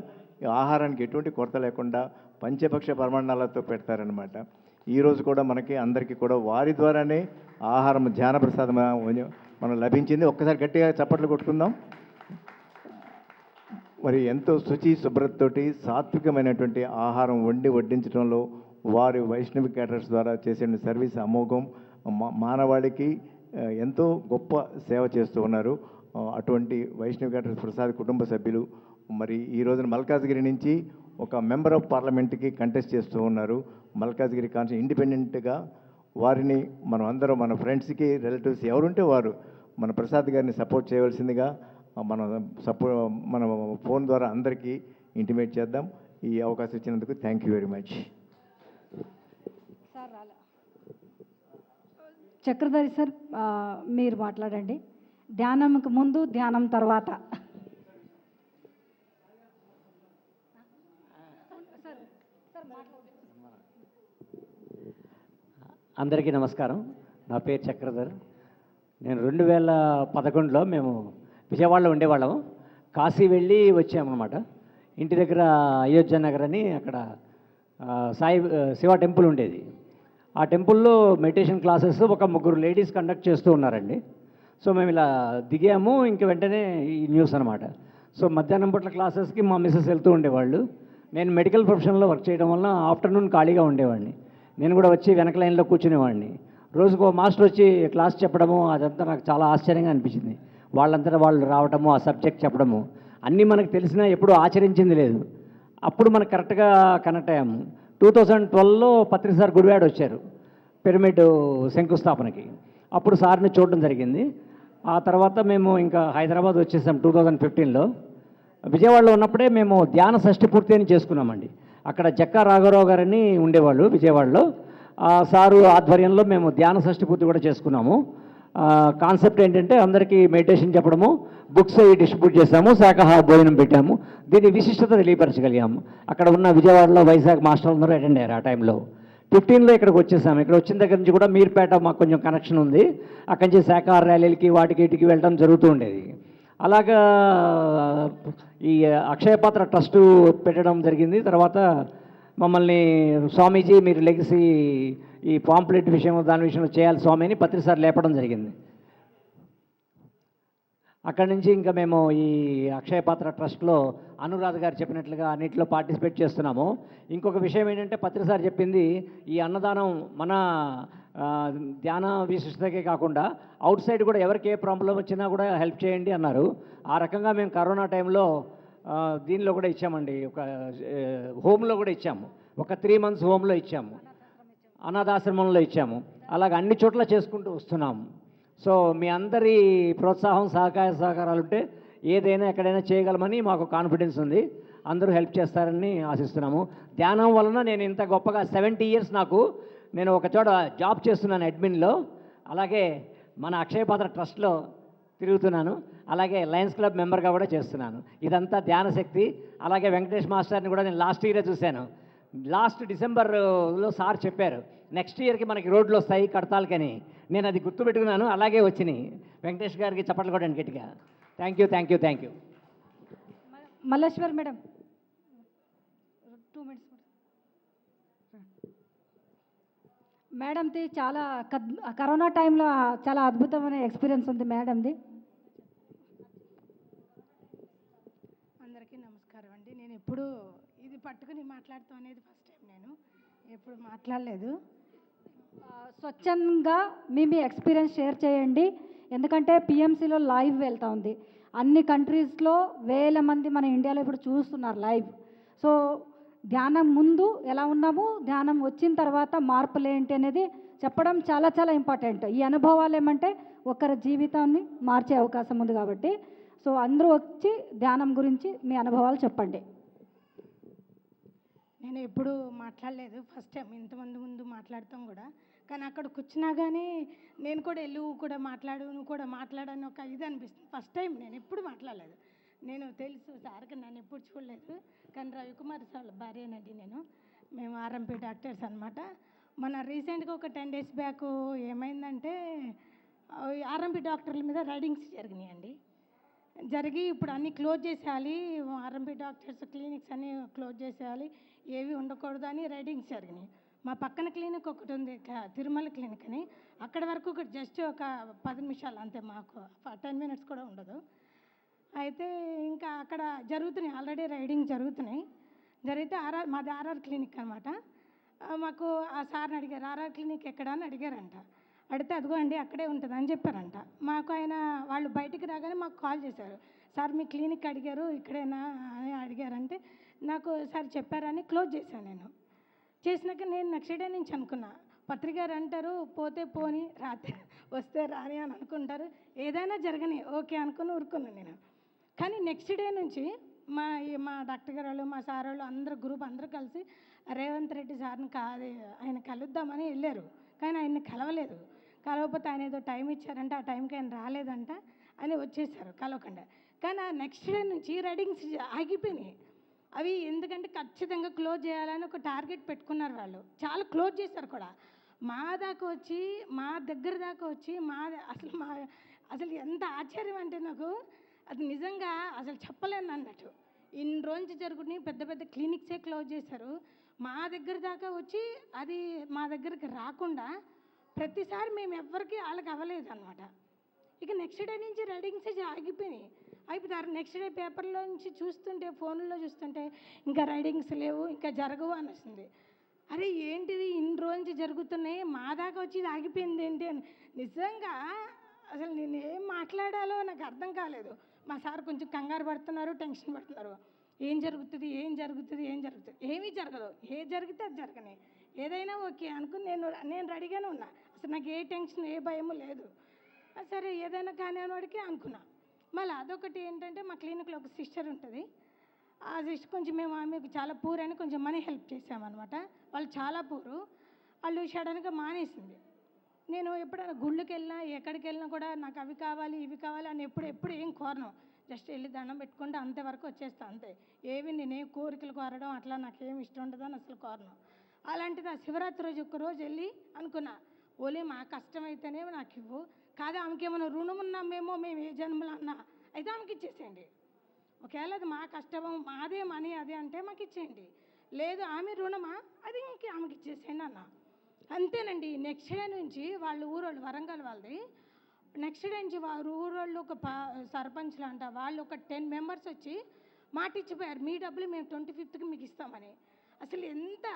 ఆహారానికి ఎటువంటి కొరత లేకుండా పంచపక్ష పరమాన్నాలతో పెడతారనమాట. ఈరోజు కూడా మనకి అందరికీ కూడా వారి ద్వారానే ఆహారం ధ్యాన ప్రసాదం మనం లభించింది. ఒక్కసారి గట్టిగా చప్పట్లు కొట్టుకుందాం. మరి ఎంతో శుచి శుభ్రతతోటి సాత్వికమైనటువంటి ఆహారం వడ్డించడంలో వారి వైష్ణవి క్యాటరర్స్ ద్వారా చేసే సర్వీస్ అమోఘం. మానవాళికి ఎంతో గొప్ప సేవ చేస్తూ ఉన్నారు. అటువంటి వైష్ణవి క్యాటరర్స్ ప్రసాద్ కుటుంబ సభ్యులు మరి ఈ రోజున మల్కాజ్గిరి నుంచి ఒక మెంబర్ ఆఫ్ పార్లమెంట్కి కంటెస్ట్ చేస్తూ ఉన్నారు. మల్కాజ్గిరి కాన్స్టిట్యూన్సీ ఇండిపెండెంట్గా వారిని మనం అందరం మన ఫ్రెండ్స్కి రిలేటివ్స్ ఎవరుంటే వారు మన ప్రసాద్ గారిని సపోర్ట్ చేయవలసిందిగా మన ఫోన్ ద్వారా అందరికీ ఇంటిమేట్ చేద్దాం. ఈ అవకాశం ఇచ్చినందుకు thank you very much. Chakradhari sir, మీరు మాట్లాడండి. ధ్యానంకు ముందు, ధ్యానం తర్వాత. అందరికీ నమస్కారం. నా పేరు చక్రధర్. నేను 2011లో మేము విజయవాడలో ఉండేవాళ్ళం. కాశీ వెళ్ళి వచ్చామన్నమాట. ఇంటి దగ్గర అయోధ్య నగర్ అని అక్కడ సాయి శివ టెంపుల్ ఉండేది. ఆ టెంపుల్లో మెడిటేషన్ క్లాసెస్ ఒక 3 లేడీస్ కండక్ట్ చేస్తూ ఉన్నారండి. సో మేము ఇలా దిగాము, ఇంక వెంటనే ఈ న్యూస్ అనమాట. సో మధ్యాహ్నం పూట్ల క్లాసెస్కి మా మిస్సెస్ వెళ్తూ ఉండేవాళ్ళు. నేను మెడికల్ ప్రొఫెషన్లో వర్క్ చేయడం వల్ల ఆఫ్టర్నూన్ ఖాళీగా ఉండేవాడిని. నేను కూడా వచ్చి వెనక లైన్లో కూర్చునేవాడిని. రోజుకు మాస్టర్ వచ్చి క్లాస్ చెప్పడము అదంతా నాకు చాలా ఆశ్చర్యంగా అనిపించింది. వాళ్ళంతా వాళ్ళు రావడము, ఆ సబ్జెక్ట్ చెప్పడము అన్నీ మనకు తెలిసినా ఎప్పుడూ ఆచరించింది లేదు. అప్పుడు మనకు కరెక్ట్గా కనెక్ట్ అయ్యాము. 2012లో పత్రి సార్ గుడివాడ వచ్చారు పిరమిడ్ శంకుస్థాపనకి. అప్పుడు సార్ని చూడడం జరిగింది. ఆ తర్వాత మేము ఇంకా హైదరాబాద్ వచ్చేసాం 2015లో. విజయవాడలో ఉన్నప్పుడే మేము ధ్యాన షష్ఠి పూర్తి అని చేసుకున్నామండి. అక్కడ జక్కా రాఘవరావు గారని ఉండేవాళ్ళు విజయవాడలో. ఆ సారు ఆధ్వర్యంలో మేము ధ్యాన షష్ఠి పూర్తి కూడా చేసుకున్నాము. కాన్సెప్ట్ ఏంటంటే అందరికీ మెడిటేషన్ చెప్పడము, బుక్స్ డిస్ట్రిబ్యూట్ చేసాము, శాఖాహార భోజనం పెట్టాము. దీని విశిష్టత తెలియపరచగలిగాము. అక్కడ ఉన్న విజయవాడలో వైజాగ్ మాస్టర్లు అందరూ అటెండ్ అయ్యారు. ఆ టైంలో 15లో ఇక్కడికి వచ్చేసాము. ఇక్కడ వచ్చిన దగ్గర నుంచి కూడా మీర్పేట మాకు కొంచెం కనెక్షన్ ఉంది. అక్కడి నుంచి శాఖాహార ర్యాలీలకి వాటికి వీటికి వెళ్ళడం జరుగుతూ ఉండేది. అలాగా ఈ అక్షయపాత్ర ట్రస్టు పెట్టడం జరిగింది. తర్వాత మమ్మల్ని స్వామీజీ మీరు లెగసీ ఈ పాంప్లెట్ విషయం దాని విషయంలో చేయాలి స్వామి అని పత్రిసారి లేపడం జరిగింది. అక్కడి నుంచి ఇంకా మేము ఈ అక్షయపాత్ర ట్రస్ట్లో అనురాధ గారు చెప్పినట్లుగా అన్నింటిలో పార్టిసిపేట్ చేస్తున్నాము. ఇంకొక విషయం ఏంటంటే పత్రిసారి చెప్పింది ఈ అన్నదానం మన ధ్యాన విశిష్టతకే కాకుండా అవుట్ సైడ్ కూడా ఎవరికి ఏ ప్రాబ్లం వచ్చినా కూడా హెల్ప్ చేయండి అన్నారు. ఆ రకంగా మేము కరోనా టైంలో దీనిలో కూడా ఇచ్చామండి. ఒక హోమ్లో కూడా ఇచ్చాము. ఒక 3 months హోమ్లో ఇచ్చాము, అనాథాశ్రమంలో ఇచ్చాము. అలాగ అన్ని చోట్ల చేసుకుంటూ వస్తున్నాము. సో మీ అందరి ప్రోత్సాహం సహకారాలు ఉంటే ఏదైనా ఎక్కడైనా చేయగలమని మాకు కాన్ఫిడెన్స్ ఉంది. అందరూ హెల్ప్ చేస్తారని ఆశిస్తున్నాము. ధ్యానం వలన నేను ఇంత గొప్పగా 70 years నేను ఒక చోట జాబ్ చేస్తున్నాను అడ్మిన్లో. అలాగే మన అక్షయపాత్ర ట్రస్ట్లో తిరుగుతున్నాను. అలాగే లయన్స్ క్లబ్ మెంబర్గా కూడా చేస్తున్నాను. ఇదంతా ధ్యాన శక్తి. అలాగే వెంకటేష్ మాస్టర్ని కూడా నేను లాస్ట్ ఇయరే చూశాను. లాస్ట్ డిసెంబర్లో సార్ చెప్పారు నెక్స్ట్ ఇయర్కి మనకి రోడ్లు వస్తాయి కడతాలకని. నేను అది గుర్తుపెట్టుకున్నాను. అలాగే వచ్చినాయి. వెంకటేష్ గారికి చప్పట్లు కొట్టండి గట్టిగా. Thank you. Malleshwar madam 2 minutes. మేడంది చాలా కరోనా టైంలో చాలా అద్భుతమైన ఎక్స్పీరియన్స్ ఉంది మేడంది. అందరికీ నమస్కారం అండి. నేను ఎప్పుడు ఇది పట్టుకుని మాట్లాడతాం అనేది ఫస్ట్ టైం. నేను ఎప్పుడు మాట్లాడలేదు. స్వచ్ఛంగా మీ ఎక్స్పీరియన్స్ షేర్ చేయండి. ఎందుకంటే పిఎంసిలో లైవ్ వెళ్తూ ఉంది. అన్ని కంట్రీస్లో వేల మంది మన ఇండియాలో ఇప్పుడు చూస్తున్నారు లైవ్. సో ధ్యానం ముందు ఎలా ఉన్నాము, ధ్యానం వచ్చిన తర్వాత మార్పులు ఏంటి అనేది చెప్పడం చాలా చాలా ఇంపార్టెంట్. ఈ అనుభవాలు ఏమంటే ఒకరి జీవితాన్ని మార్చే అవకాశం ఉంది కాబట్టి సో అందరూ వచ్చి ధ్యానం గురించి మీ అనుభవాలు చెప్పండి. నేను ఎప్పుడు మాట్లాడలేదు, ఫస్ట్ టైం ఇంతమంది ముందు మాట్లాడతాం కూడా. కానీ అక్కడ కూర్చున్నా కానీ నేను కూడా వెళ్ళి నువ్వు కూడా మాట్లాడని ఒక ఇది అనిపిస్తుంది. ఫస్ట్ టైం నేను ఎప్పుడు మాట్లాడలేదు. నేను తెలుసు సార్కి, నన్ను ఎప్పుడు చూడలేదు. కానీ రవికుమార్ సార్ భార్యనండి నేను. మేము ఆర్ఎంపీ డాక్టర్స్ అనమాట. మన రీసెంట్గా ఒక 10 days బ్యాక్ ఏమైందంటే ఆర్ఎంపీ డాక్టర్ల మీద రైడింగ్స్ జరిగినాయండి. జరిగి ఇప్పుడు అన్నీ క్లోజ్ చేసేయాలి, ఆర్ఎంపీ డాక్టర్స్ క్లినిక్స్ అన్నీ క్లోజ్ చేసేయాలి, ఏవి ఉండకూడదు అని రైడింగ్స్ జరిగినాయి. మా పక్కన క్లినిక్ ఒకటి ఉంది, తిరుమల క్లినిక్ అని, అక్కడ వరకు ఒక జస్ట్ ఒక 10 నిమిషాలు అంతే, మాకు 10 మినిట్స్ కూడా ఉండదు. అయితే ఇంకా అక్కడ జరుగుతున్నాయి, ఆల్రెడీ రైడింగ్ జరుగుతున్నాయి. జరిగితే మాది ఆర్ఆర్ క్లినిక్ అనమాట. మాకు ఆ సార్ని అడిగారు, ఆర్ఆర్ క్లినిక్ ఎక్కడ అని అడిగారంట. అడిగితే అదిగో అండి అక్కడే ఉంటుంది అని చెప్పారంట. మాకు ఆయన వాళ్ళు బయటికి రాగానే మాకు కాల్ చేశారు, సార్ మీ క్లినిక్ అడిగారు ఇక్కడేనా అని అడిగారంటే నాకు సార్ చెప్పారని క్లోజ్ చేశాను. నేను చేసినాక నేను నెక్స్ట్ డే నుంచి అనుకున్నా, పత్రికారు అంటారు పోతే పోని రాత్రి వస్తే రాని అని అనుకుంటారు, ఏదైనా జరగని ఓకే అనుకుని ఊరుకున్నాను నేను. కానీ నెక్స్ట్ డే నుంచి మా డాక్టర్ గారు వాళ్ళు, మా సార్ వాళ్ళు అందరూ గ్రూప్ అందరూ కలిసి రేవంత్ రెడ్డి సార్ని ఆయన కలుద్దామని వెళ్ళారు. కానీ ఆయన్ని కలవలేదు. కలవకపోతే ఆయన ఏదో టైం ఇచ్చారంట, ఆ టైంకి ఆయన రాలేదంట అని వచ్చేసారు కలవకుండా. కానీ ఆ నెక్స్ట్ డే నుంచి రైడింగ్స్ ఆగిపోయినాయి. అవి ఎందుకంటే ఖచ్చితంగా క్లోజ్ చేయాలని ఒక టార్గెట్ పెట్టుకున్నారు వాళ్ళు, చాలా క్లోజ్ చేశారు కూడా. మా దాకా వచ్చి మా దగ్గర దాకా వచ్చి అసలు ఎంత ఆశ్చర్యం అంటే నాకు అది నిజంగా అసలు చెప్పలేను అన్నట్టు. ఇన్ని రోజు జరుగుతున్నాయి, పెద్ద పెద్ద క్లినిక్సే క్లోజ్ చేశారు, మా దగ్గర దాకా వచ్చి అది మా దగ్గరికి రాకుండా ప్రతిసారి మేము ఎవ్వరికి వాళ్ళకి అవ్వలేదు అనమాట. ఇక నెక్స్ట్ డే నుంచి రైడింగ్స్ ఆగిపోయినాయి. అయిపోతారు నెక్స్ట్ డే పేపర్లో నుంచి చూస్తుంటే, ఫోన్లో చూస్తుంటే ఇంకా రైడింగ్స్ లేవు, ఇంకా జరగవు అని వస్తుంది. అరే ఏంటిది ఇన్ని రోజు జరుగుతున్నాయి, మా దాకా వచ్చి ఇది ఆగిపోయింది ఏంటి అని నిజంగా అసలు నేను ఏం మాట్లాడాలో నాకు అర్థం కాలేదు. మా సార్ కొంచెం కంగారు పడుతున్నారు, టెన్షన్ పడుతున్నారు, ఏం జరుగుతుంది ఏమీ జరగదు, ఏ జరిగితే అది జరగని, ఏదైనా ఓకే అనుకుని నేను రెడీగానే ఉన్నా. అసలు నాకు ఏ టెన్షన్ ఏ భయము లేదు. సరే ఏదైనా కానీ వాడికి అనుకున్నా. మళ్ళీ అదొకటి ఏంటంటే మా క్లినిక్లో ఒక సిస్టర్ ఉంటుంది, ఆ సిస్టర్ కొంచెం మేము ఆమెకు చాలా పూర్ అని కొంచెం మనీ హెల్ప్ చేసామన్నమాట. వాళ్ళు చాలా పూరు, వాళ్ళు సడన్గా మానేసింది. నేను ఎప్పుడైనా గుళ్ళకి వెళ్ళినా ఎక్కడికి వెళ్ళినా కూడా నాకు అవి కావాలి ఇవి కావాలి అని ఎప్పుడు ఏం కోరను, జస్ట్ వెళ్ళి దండం పెట్టుకుంటే అంతవరకు వచ్చేస్తా అంతే. నేనేం కోరికలు కోరడం అట్లా నాకేం ఇష్టం ఉండదు అని అసలు కోరను. అలాంటిది ఆ శివరాత్రి రోజు ఒక్కరోజు వెళ్ళి అనుకున్నా, ఓలే మా కష్టం అయితేనే నాకు ఇవ్వు, కాదు ఆమెకి ఏమైనా రుణం ఉన్నామేమో మేము ఏ జన్మలో అన్నా అయితే ఆమెకి ఇచ్చేసేయండి, ఒకవేళ అది మా కష్టం మాదే మనీ అదే అంటే మాకు ఇచ్చేయండి, లేదు ఆమె రుణమా అది ఇంక ఆమెకి ఇచ్చేసేయండి అన్న. అంతేనండి. నెక్స్ట్ డే నుంచి వాళ్ళు ఊరోళ్ళు వరంగల్ వాళ్ళది, నెక్స్ట్ డే నుంచి వారు ఊరోళ్ళు ఒక సర్పంచ్లు అంట వాళ్ళు ఒక 10 మెంబర్స్ వచ్చి మాట ఇచ్చిపోయారు, మీ డబ్బులు మేము 25th మీకు ఇస్తామని. అసలు ఎంత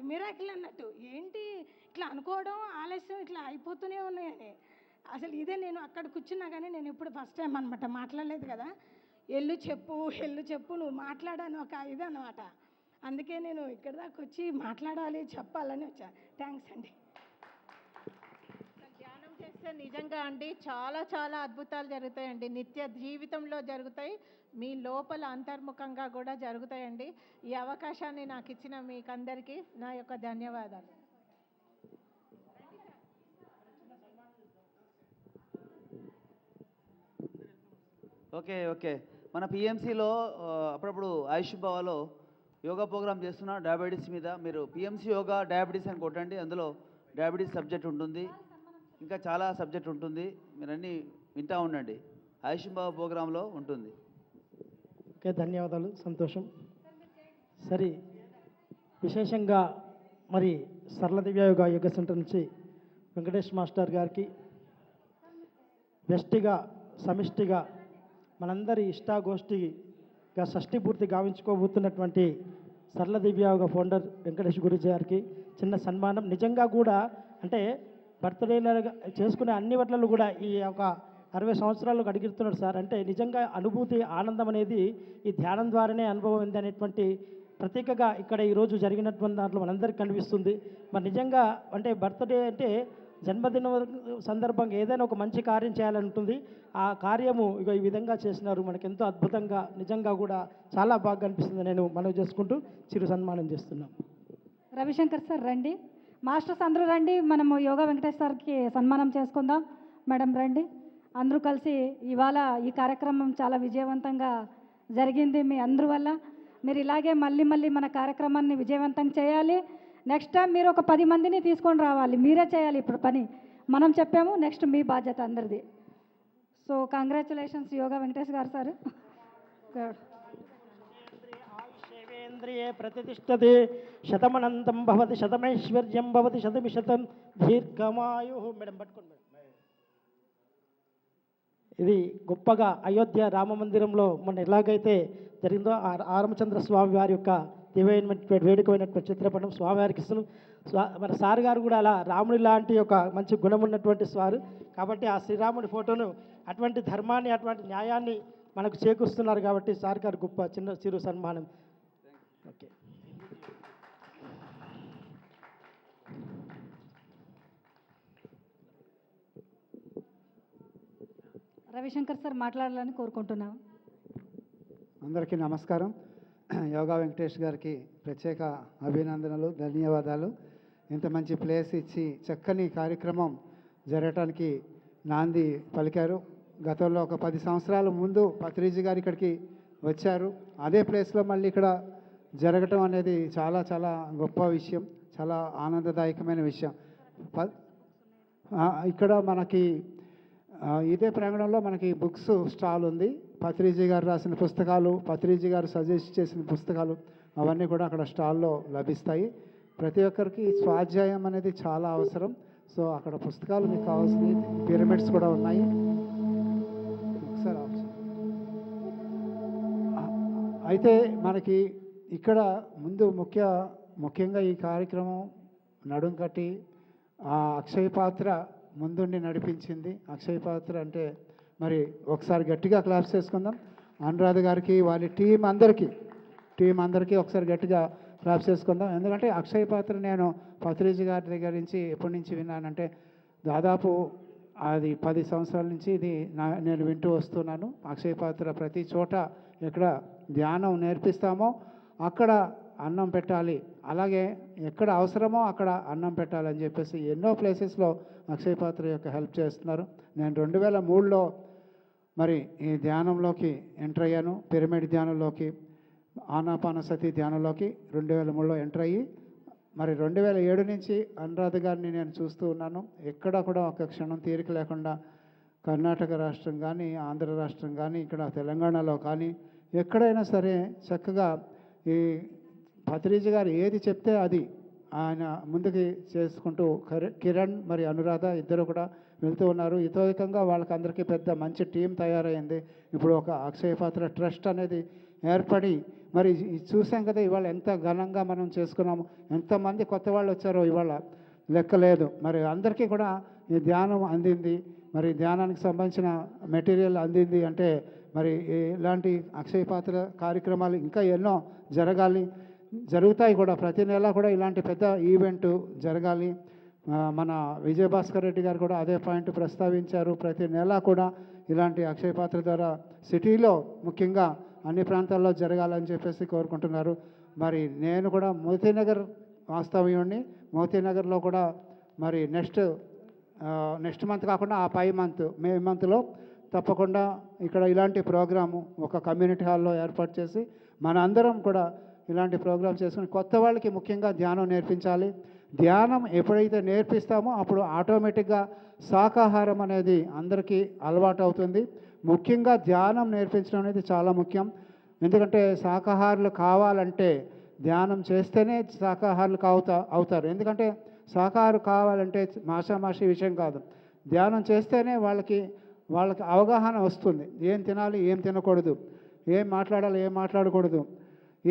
మిరాకిల్ అన్నట్టు, ఏంటి ఇట్లా అనుకోవడం ఆలస్యం ఇట్లా అయిపోతూనే ఉన్నాయని. అసలు ఇదే నేను అక్కడ కూర్చున్నా కానీ నేను ఇప్పుడు ఫస్ట్ టైం అనమాట మాట్లాడలేదు కదా, ఎల్లు చెప్పు నువ్వు మాట్లాడాను ఒక ఇది అనమాట. అందుకే నేను ఇక్కడ దాకా వచ్చి మాట్లాడాలి చెప్పాలని వచ్చా. థ్యాంక్స్ అండి. ధ్యానం చేస్తే నిజంగా అండి చాలా చాలా అద్భుతాలు జరుగుతాయండి, నిత్య జీవితంలో జరుగుతాయి, మీ లోపల అంతర్ముఖంగా కూడా జరుగుతాయండి. ఈ అవకాశాన్ని నాకు ఇచ్చిన మీకందరికీ నా యొక్క ధన్యవాదాలు. ఓకే మన పిఎంసిలో అప్పుడప్పుడు ఆయుష్ భవాలో యోగా ప్రోగ్రామ్ చేస్తున్నా డయాబెటీస్ మీద. మీరు పిఎంసి యోగా డయాబెటీస్ అని కొట్టండి, అందులో డయాబెటీస్ సబ్జెక్ట్ ఉంటుంది, ఇంకా చాలా సబ్జెక్ట్ ఉంటుంది, మీరు అన్నీ వింటూ ఉండండి, ఆయుష్ భవ ప్రోగ్రాంలో ఉంటుంది. ఓకే, ధన్యవాదాలు, సంతోషం. సరే, విశేషంగా మరి సరళ దివ్య యోగా సెంటర్ నుంచి వెంకటేష్ మాస్టర్ గారికి వ్యష్టిగా సమిష్టిగా మనందరి ఇష్టాగోష్ఠిగా షష్ఠి పూర్తి గావించుకోబోతున్నటువంటి సరళ దివ్యయోగ ఫౌండర్ వెంకటేష్ గురుజీ గారికి చిన్న సన్మానం. నిజంగా కూడా అంటే బర్త్డేలు చేసుకునే అన్ని వాటిల్లో కూడా ఈ ఒక 60 సంవత్సరాలు అడిగిస్తున్నాడు సార్. అంటే నిజంగా అనుభూతి ఆనందం అనేది ఈ ధ్యానం ద్వారానే అనుభవం ఉంది అనేటువంటి ప్రత్యేకగా ఇక్కడ ఈరోజు జరిగినటువంటి దాంట్లో మనందరికీ కనిపిస్తుంది. మరి నిజంగా అంటే బర్త్డే అంటే జన్మదిన సందర్భంగా ఏదైనా ఒక మంచి కార్యం చేయాలని ఉంటుంది, ఆ కార్యము ఇక ఈ విధంగా చేసినారు, మనకు ఎంతో అద్భుతంగా నిజంగా కూడా చాలా బాగా అనిపిస్తుంది. నేను మనవి చేసుకుంటూ చిరు సన్మానం చేస్తున్నాం. రవిశంకర్ సార్ రండి, మాస్టర్స్ అందరూ రండి, మనము యోగా వెంకటేష్ సార్కి సన్మానం చేసుకుందాం. మేడం రండి, అందరూ కలిసి ఇవాళ ఈ కార్యక్రమం చాలా విజయవంతంగా జరిగింది మీ అందరి వల్ల. మీరు ఇలాగే మళ్ళీ మన కార్యక్రమాన్ని విజయవంతం చేయాలి. నెక్స్ట్ టైం మీరు ఒక 10 మందిని తీసుకొని రావాలి, మీరే చేయాలి ఇప్పుడు పని, మనం చెప్పాము, నెక్స్ట్ మీ బాధ్యత అందరిది. సో కంగ్రాచులేషన్స్ యోగా వెంకటేష్ గారు సార్. ఆయుషేంద్రియే ప్రతిష్టతే శతమనంతం భవతి శతమైశ్వర్యం భవతి శతమిశతం దీర్ఘమాయు. మేడం పట్టుకోండి మేడం. ఇది గొప్పగా అయోధ్య రామ మందిరంలో మొన్న ఎలాగైతే జరిగిందో ఆ రామచంద్ర స్వామి వారి యొక్క దివ్యమైనటువంటి వేడుకమైనటువంటి చిత్రపటం స్వామివారికి ఇస్తున్నాం. మన సార్ గారు కూడా అలా రాముడి లాంటి ఒక మంచి గుణం ఉన్నటువంటి సారు కాబట్టి ఆ శ్రీరాముడి ఫోటోను అటువంటి ధర్మాన్ని అటువంటి న్యాయాన్ని మనకు చేకూరుస్తున్నారు కాబట్టి సార్ గారు గొప్ప చిరు సన్మానం. ఓకే. రవిశంకర్ సార్ మాట్లాడాలని కోరుకుంటున్నాం. అందరికీ నమస్కారం. యోగా వెంకటేష్ గారికి ప్రత్యేక అభినందనలు, ధన్యవాదాలు. ఇంత మంచి ప్లేస్ ఇచ్చి చక్కని కార్యక్రమం జరగటానికి నాంది పలికారు. గతంలో ఒక 10 సంవత్సరాల ముందు పత్రిజీ గారు ఇక్కడికి వచ్చారు. అదే ప్లేస్లో మళ్ళీ ఇక్కడ జరగటం అనేది చాలా చాలా గొప్ప విషయం, చాలా ఆనందదాయకమైన విషయం. ఇక్కడ మనకి ఇదే ప్రాంగణంలో మనకి బుక్స్ స్టాల్ ఉంది. పత్రిజీ గారు రాసిన పుస్తకాలు, పత్రిజీ గారు సజెస్ట్ చేసిన పుస్తకాలు అవన్నీ కూడా అక్కడ స్టాల్లో లభిస్తాయి. ప్రతి ఒక్కరికి స్వాధ్యాయం అనేది చాలా అవసరం. సో అక్కడ పుస్తకాలు మీకు కావాల్సినవి, పిరమిడ్స్ కూడా ఉన్నాయి. ఒకసారి అయితే మనకి ఇక్కడ ముందు ముఖ్యంగా ఈ కార్యక్రమం నడుం కట్టి ఆ అక్షయ పాత్ర ముందుండి నడిపించింది. అక్షయ పాత్ర అంటే మరి ఒకసారి గట్టిగా క్లాప్స్ చేసుకుందాం. అనురాధ గారికి, వాళ్ళ టీం అందరికీ ఒకసారి గట్టిగా క్లాప్స్ చేసుకుందాం. ఎందుకంటే అక్షయ పాత్ర నేను పత్రిజీ గారి దగ్గర నుంచి ఎప్పటి నుంచి విన్నానంటే దాదాపు అది 10 సంవత్సరాల నుంచి ఇది నేను వింటూ వస్తున్నాను. అక్షయ పాత్ర ప్రతి చోట ఎక్కడ ధ్యానం నేర్పిస్తామో అక్కడ అన్నం పెట్టాలి, అలాగే ఎక్కడ అవసరమో అక్కడ అన్నం పెట్టాలని చెప్పేసి ఎన్నో ప్లేసెస్లో అక్షయ పాత్ర యొక్క హెల్ప్ చేస్తున్నారు. నేను 2003లో మరి ఈ ధ్యానంలోకి ఎంటర్ అయ్యాను. పిరమిడ్ ధ్యానంలోకి, ఆనాపానసతి ధ్యానంలోకి 2003లో ఎంటర్ అయ్యి మరి 2007 నుంచి అనురాధ గారిని నేను చూస్తూ ఉన్నాను. ఎక్కడ కూడా ఒక క్షణం తీరిక లేకుండా కర్ణాటక రాష్ట్రం కానీ, ఆంధ్ర రాష్ట్రం కానీ, ఇక్కడ తెలంగాణలో కానీ ఎక్కడైనా సరే చక్కగా ఈ పత్రిజీ గారు ఏది చెప్తే అది ఆయన ముందుకి చేసుకుంటూ కిరణ్ మరి అనురాధ ఇద్దరు కూడా వెళ్తూ ఉన్నారు. ఇతోధికంగా వాళ్ళకందరికీ పెద్ద మంచి టీం తయారైంది. ఇప్పుడు ఒక అక్షయ పాత్ర ట్రస్ట్ అనేది ఏర్పడి మరి చూసాం కదా ఇవాళ ఎంత ఘనంగా మనం చేసుకున్నాము. ఎంతమంది కొత్త వాళ్ళు వచ్చారో ఇవాళ లెక్కలేదు. మరి అందరికీ కూడా ఈ ధ్యానం అందింది, మరి ధ్యానానికి సంబంధించిన మెటీరియల్ అందింది. అంటే మరి ఇలాంటి అక్షయ పాత్ర కార్యక్రమాలు ఇంకా ఎన్నో జరుగుతాయి కూడా. ప్రతి నెల కూడా ఇలాంటి పెద్ద ఈవెంట్ జరగాలి. మన విజయభాస్కర్ రెడ్డి గారు కూడా అదే పాయింట్ ప్రస్తావించారు. ప్రతి నెల కూడా ఇలాంటి అక్షయ పాత్ర ద్వారా సిటీలో ముఖ్యంగా అన్ని ప్రాంతాల్లో జరగాలని చెప్పేసి కోరుకుంటున్నారు. మరి నేను కూడా మోతీనగర్ వాస్తవ్యుడిని. మోతీనగర్లో కూడా మరి నెక్స్ట్ మంత్ కాకుండా ఆ పై మే మంత్లో తప్పకుండా ఇక్కడ ఇలాంటి ప్రోగ్రాము ఒక కమ్యూనిటీ హాల్లో ఏర్పాటు చేసి మన అందరం కూడా ఇలాంటి ప్రోగ్రామ్ చేసుకుని కొత్త వాళ్ళకి ముఖ్యంగా ధ్యానం నేర్పించాలి. ధ్యానం ఎప్పుడైతే నేర్పిస్తామో అప్పుడు ఆటోమేటిక్గా శాకాహారం అనేది అందరికీ అలవాటు అవుతుంది. ముఖ్యంగా ధ్యానం నేర్పించడం అనేది చాలా ముఖ్యం. ఎందుకంటే శాకాహారులు కావాలంటే ధ్యానం చేస్తేనే శాకాహారులు అవుతారు. ఎందుకంటే శాకాహారం కావాలంటే మాషామాషి విషయం కాదు. ధ్యానం చేస్తేనే వాళ్ళకి అవగాహన వస్తుంది. ఏం తినాలి, ఏం తినకూడదు, ఏం మాట్లాడాలి, ఏం మాట్లాడకూడదు,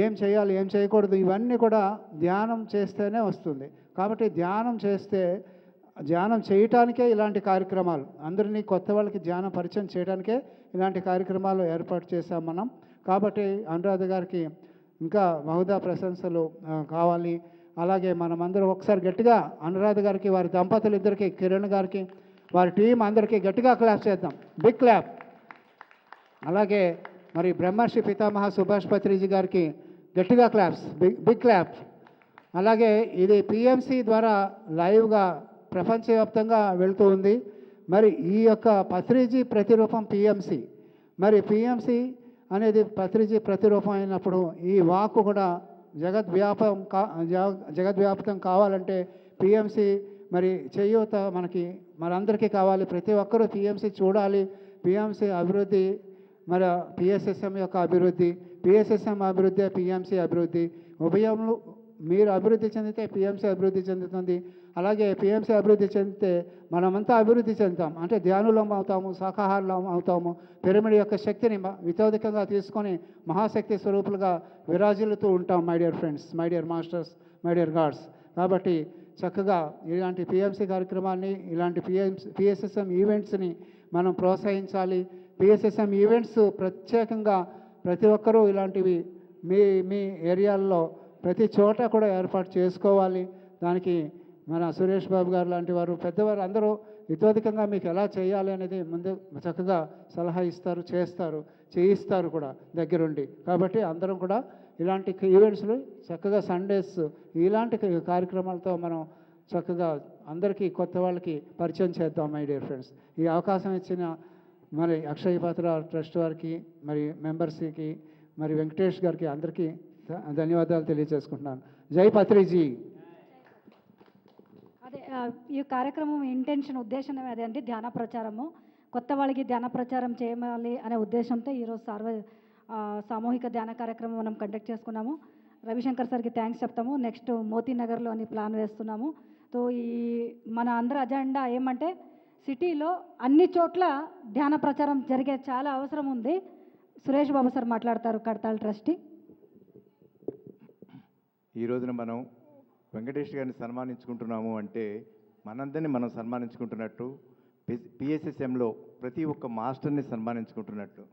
ఏం చేయాలి, ఏం చేయకూడదు, ఇవన్నీ కూడా ధ్యానం చేస్తేనే వస్తుంది. కాబట్టి ధ్యానం చేయటానికే ఇలాంటి కార్యక్రమాలు, అందరినీ కొత్త వాళ్ళకి ధ్యానం పరిచయం చేయడానికే ఇలాంటి కార్యక్రమాలు ఏర్పాటు చేశాం మనం. కాబట్టి అనురాధ గారికి ఇంకా బహుదా ప్రశంసలు కావాలి. అలాగే మనమందరం ఒకసారి గట్టిగా అనురాధ గారికి, వారి దంపతులు ఇద్దరికి, కిరణ్ గారికి, వారి టీం అందరికీ గట్టిగా క్లాప్ చేద్దాం. Big clap. అలాగే మరి బ్రహ్మర్షి పితామహ సుభాష్ పత్రిజీ గారికి గట్టిగా క్లాప్స్, బిగ్ క్లాప్. అలాగే ఇది పిఎంసి ద్వారా లైవ్గా ప్రపంచవ్యాప్తంగా వెళ్తూ ఉంది. మరి ఈ యొక్క పత్రిజీ ప్రతిరూపం పిఎంసి. మరి పిఎంసి అనేది పత్రిజీ ప్రతిరూపం అయినప్పుడు ఈ వాక్కు కూడా జగద్వ్యాప్తం కావాలంటే పిఎంసి మరి చేయూత మనందరికీ కావాలి. ప్రతి ఒక్కరూ పిఎంసి చూడాలి, పిఎంసి అభివృద్ధి, మరి పిఎస్ఎస్ఎం యొక్క అభివృద్ధి, పిఎస్ఎస్ఎం అభివృద్ధి, పిఎంసి అభివృద్ధి, ఉభయంలో మీరు అభివృద్ధి చెందితే పిఎంసి అభివృద్ధి చెందుతుంది. అలాగే పిఎంసి అభివృద్ధి చెందితే మనమంతా అభివృద్ధి చెందుతాం. అంటే ధ్యానులం అవుతాము, శాకాహారులం అవుతాము. పిరమిడ్ యొక్క శక్తిని వితోధికంగా తీసుకొని మహాశక్తి స్వరూపులుగా విరాజిల్లుతూ ఉంటాం. My dear friends, my dear masters, my dear God's. కాబట్టి చక్కగా ఇలాంటి పిఎంసి కార్యక్రమాన్ని, ఇలాంటి పిఎస్ఎస్ఎం ఈవెంట్స్ని మనం ప్రోత్సహించాలి. పిఎస్ఎస్ఎం ఈవెంట్స్ ప్రత్యేకంగా ప్రతి ఒక్కరూ ఇలాంటివి మీ ఏరియాల్లో ప్రతి చోట కూడా ఏర్పాటు చేసుకోవాలి. దానికి మన సురేష్ బాబు గారు లాంటి వారు, పెద్దవారు అందరూ ఇతోధికంగా మీకు ఎలా చేయాలి అనేది ముందు చక్కగా సలహా ఇస్తారు, చేయిస్తారు కూడా దగ్గరుండి. కాబట్టి అందరం కూడా ఇలాంటి ఈవెంట్స్లు చక్కగా సండేస్ ఇలాంటి కార్యక్రమాలతో మనం చక్కగా అందరికీ కొత్త వాళ్ళకి పరిచయం చేద్దాం. మై డియర్ ఫ్రెండ్స్, ఈ అవకాశం ఇచ్చిన మరి అక్షయ పాత్ర ట్రస్ట్ వారికి, మరి మెంబర్స్కి, మరి వెంకటేష్ గారికి అందరికీ ధన్యవాదాలు తెలియజేసుకుంటున్నాను. జై పత్రిజీ. అదే ఈ కార్యక్రమం ఇంటెన్షన్, ఉద్దేశం అదే అండి, ధ్యాన ప్రచారము. కొత్త వాళ్ళకి ధ్యాన ప్రచారం చేయాలి అనే ఉద్దేశంతో ఈరోజు సామూహిక ధ్యాన కార్యక్రమం మనం కండక్ట్ చేసుకున్నాము. రవిశంకర్ సార్కి థ్యాంక్స్ చెప్తాము. నెక్స్ట్ మోతీనగర్లో అని ప్లాన్ వేస్తున్నాము. సో ఈ మన అందరి అజెండా ఏమంటే సిటీలో అన్ని చోట్ల ధ్యాన ప్రచారం జరిగే చాలా అవసరం ఉంది. సురేష్ బాబు సార్ మాట్లాడతారు, కడతాళ ట్రస్టీ. ఈ రోజున మనం వెంకటేష్ గారిని సన్మానించుకుంటున్నాము అంటే మనందరినీ మనం సన్మానించుకుంటున్నట్టు, పిఎస్ఎస్ఎంలో ప్రతి ఒక్క మాస్టర్ని సన్మానించుకుంటున్నట్టు.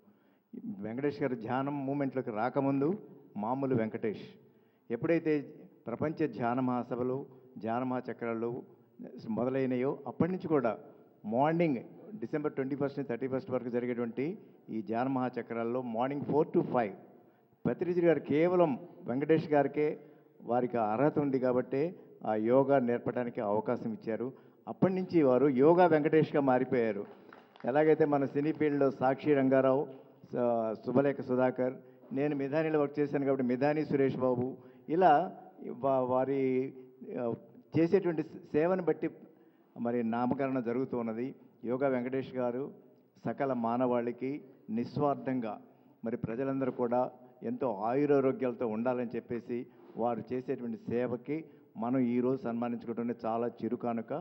వెంకటేష్ గారు ధ్యానం మూమెంట్లోకి రాకముందు మామూలు వెంకటేష్. ఎప్పుడైతే ప్రపంచ ధ్యాన మహాసభలు, ధ్యాన మహాచక్రాలు మొదలైనయో అప్పటి నుంచి కూడా మార్నింగ్ December 21 నుంచి 31 వరకు జరిగేటువంటి ఈ ధ్యాన మహాచక్రాల్లో మార్నింగ్ 4 to 5 పత్రిజీ గారు కేవలం వెంకటేష్ గారికే వారికి అర్హత ఉంది కాబట్టి ఆ యోగా నేర్పడానికి అవకాశం ఇచ్చారు. అప్పటి నుంచి వారు యోగా వెంకటేష్గా మారిపోయారు. ఎలాగైతే మన సినీ ఫీల్డ్లో సాక్షి రంగారావు, శుభలేఖ సుధాకర్, నేను మిధానిలో వర్క్ చేశాను కాబట్టి మిధాని సురేష్ బాబు, ఇలా వారి చేసేటువంటి సేవను బట్టి మరి నామకరణం జరుగుతూ ఉన్నది. యోగా వెంకటేష్ గారు సకల మానవాళికి నిస్వార్థంగా మరి ప్రజలందరూ కూడా ఎంతో ఆయురారోగ్యాలతో ఉండాలని చెప్పేసి వారు చేసేటువంటి సేవకి మనం ఈరోజు సన్మానించుకోవడం చాలా చిరుకానుక.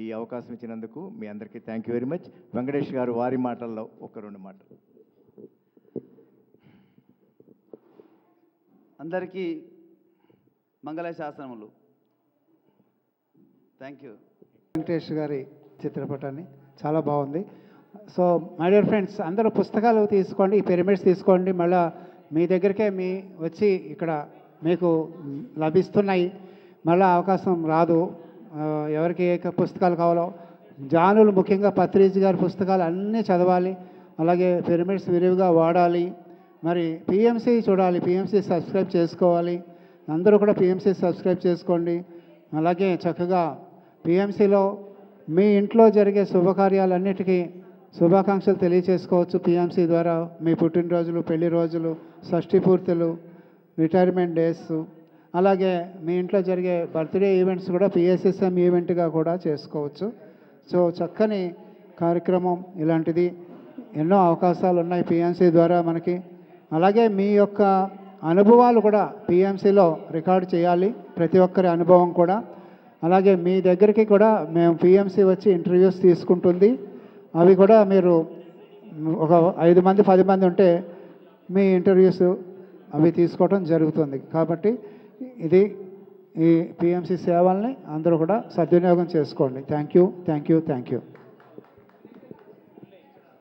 ఈ అవకాశం ఇచ్చినందుకు మీ అందరికీ thank you very much. Venkatesh గారు వారి మాటల్లో ఒక 2 మాటలు. అందరికీ మంగళ శాసనములు. Thank you. వెంకటేష్ గారి చిత్రపటాన్ని చాలా బాగుంది. సో మై డియర్ ఫ్రెండ్స్, అందరూ పుస్తకాలు తీసుకోండి, ఈ పిరమిడ్స్ తీసుకోండి. మళ్ళీ మీ దగ్గరికే వచ్చి ఇక్కడ మీకు లభిస్తున్నాయి. మళ్ళీ అవకాశం రాదు. ఎవరికి ఏ పుస్తకాలు కావాలో జానులు, ముఖ్యంగా పత్రిజీ గారి పుస్తకాలు అన్నీ చదవాలి. అలాగే పిరమిడ్స్ విరివిగా వాడాలి. మరి పిఎంసి చూడాలి, పిఎంసి సబ్స్క్రైబ్ చేసుకోవాలి. అందరూ కూడా పిఎంసి సబ్స్క్రైబ్ చేసుకోండి. అలాగే చక్కగా పిఎంసిలో మీ ఇంట్లో జరిగే శుభకార్యాలన్నిటికీ శుభాకాంక్షలు తెలియచేసుకోవచ్చు. పిఎంసి ద్వారా మీ పుట్టినరోజులు, పెళ్లి రోజులు, షష్ఠి పూర్తులు, రిటైర్మెంట్ డేస్, అలాగే మీ ఇంట్లో జరిగే బర్త్డే ఈవెంట్స్ కూడా పిఎస్ఎస్ఎం ఈవెంట్గా కూడా చేసుకోవచ్చు. సో చక్కని కార్యక్రమం ఇలాంటిది. ఎన్నో అవకాశాలు ఉన్నాయి పిఎంసి ద్వారా మనకి. అలాగే మీ యొక్క అనుభవాలు కూడా పిఎంసిలో రికార్డు చేయాలి, ప్రతి ఒక్కరి అనుభవం కూడా. అలాగే మీ దగ్గరికి కూడా మేము పిఎంసి వచ్చి ఇంటర్వ్యూస్ తీసుకుంటుంది. అవి కూడా మీరు ఒక 5 మంది 10 మంది ఉంటే మీ ఇంటర్వ్యూస్ అవి తీసుకోవడం జరుగుతుంది. కాబట్టి ఈ పిఎంసి సేవల్ని అందరూ కూడా సద్వినియోగం చేసుకోండి. Thank you.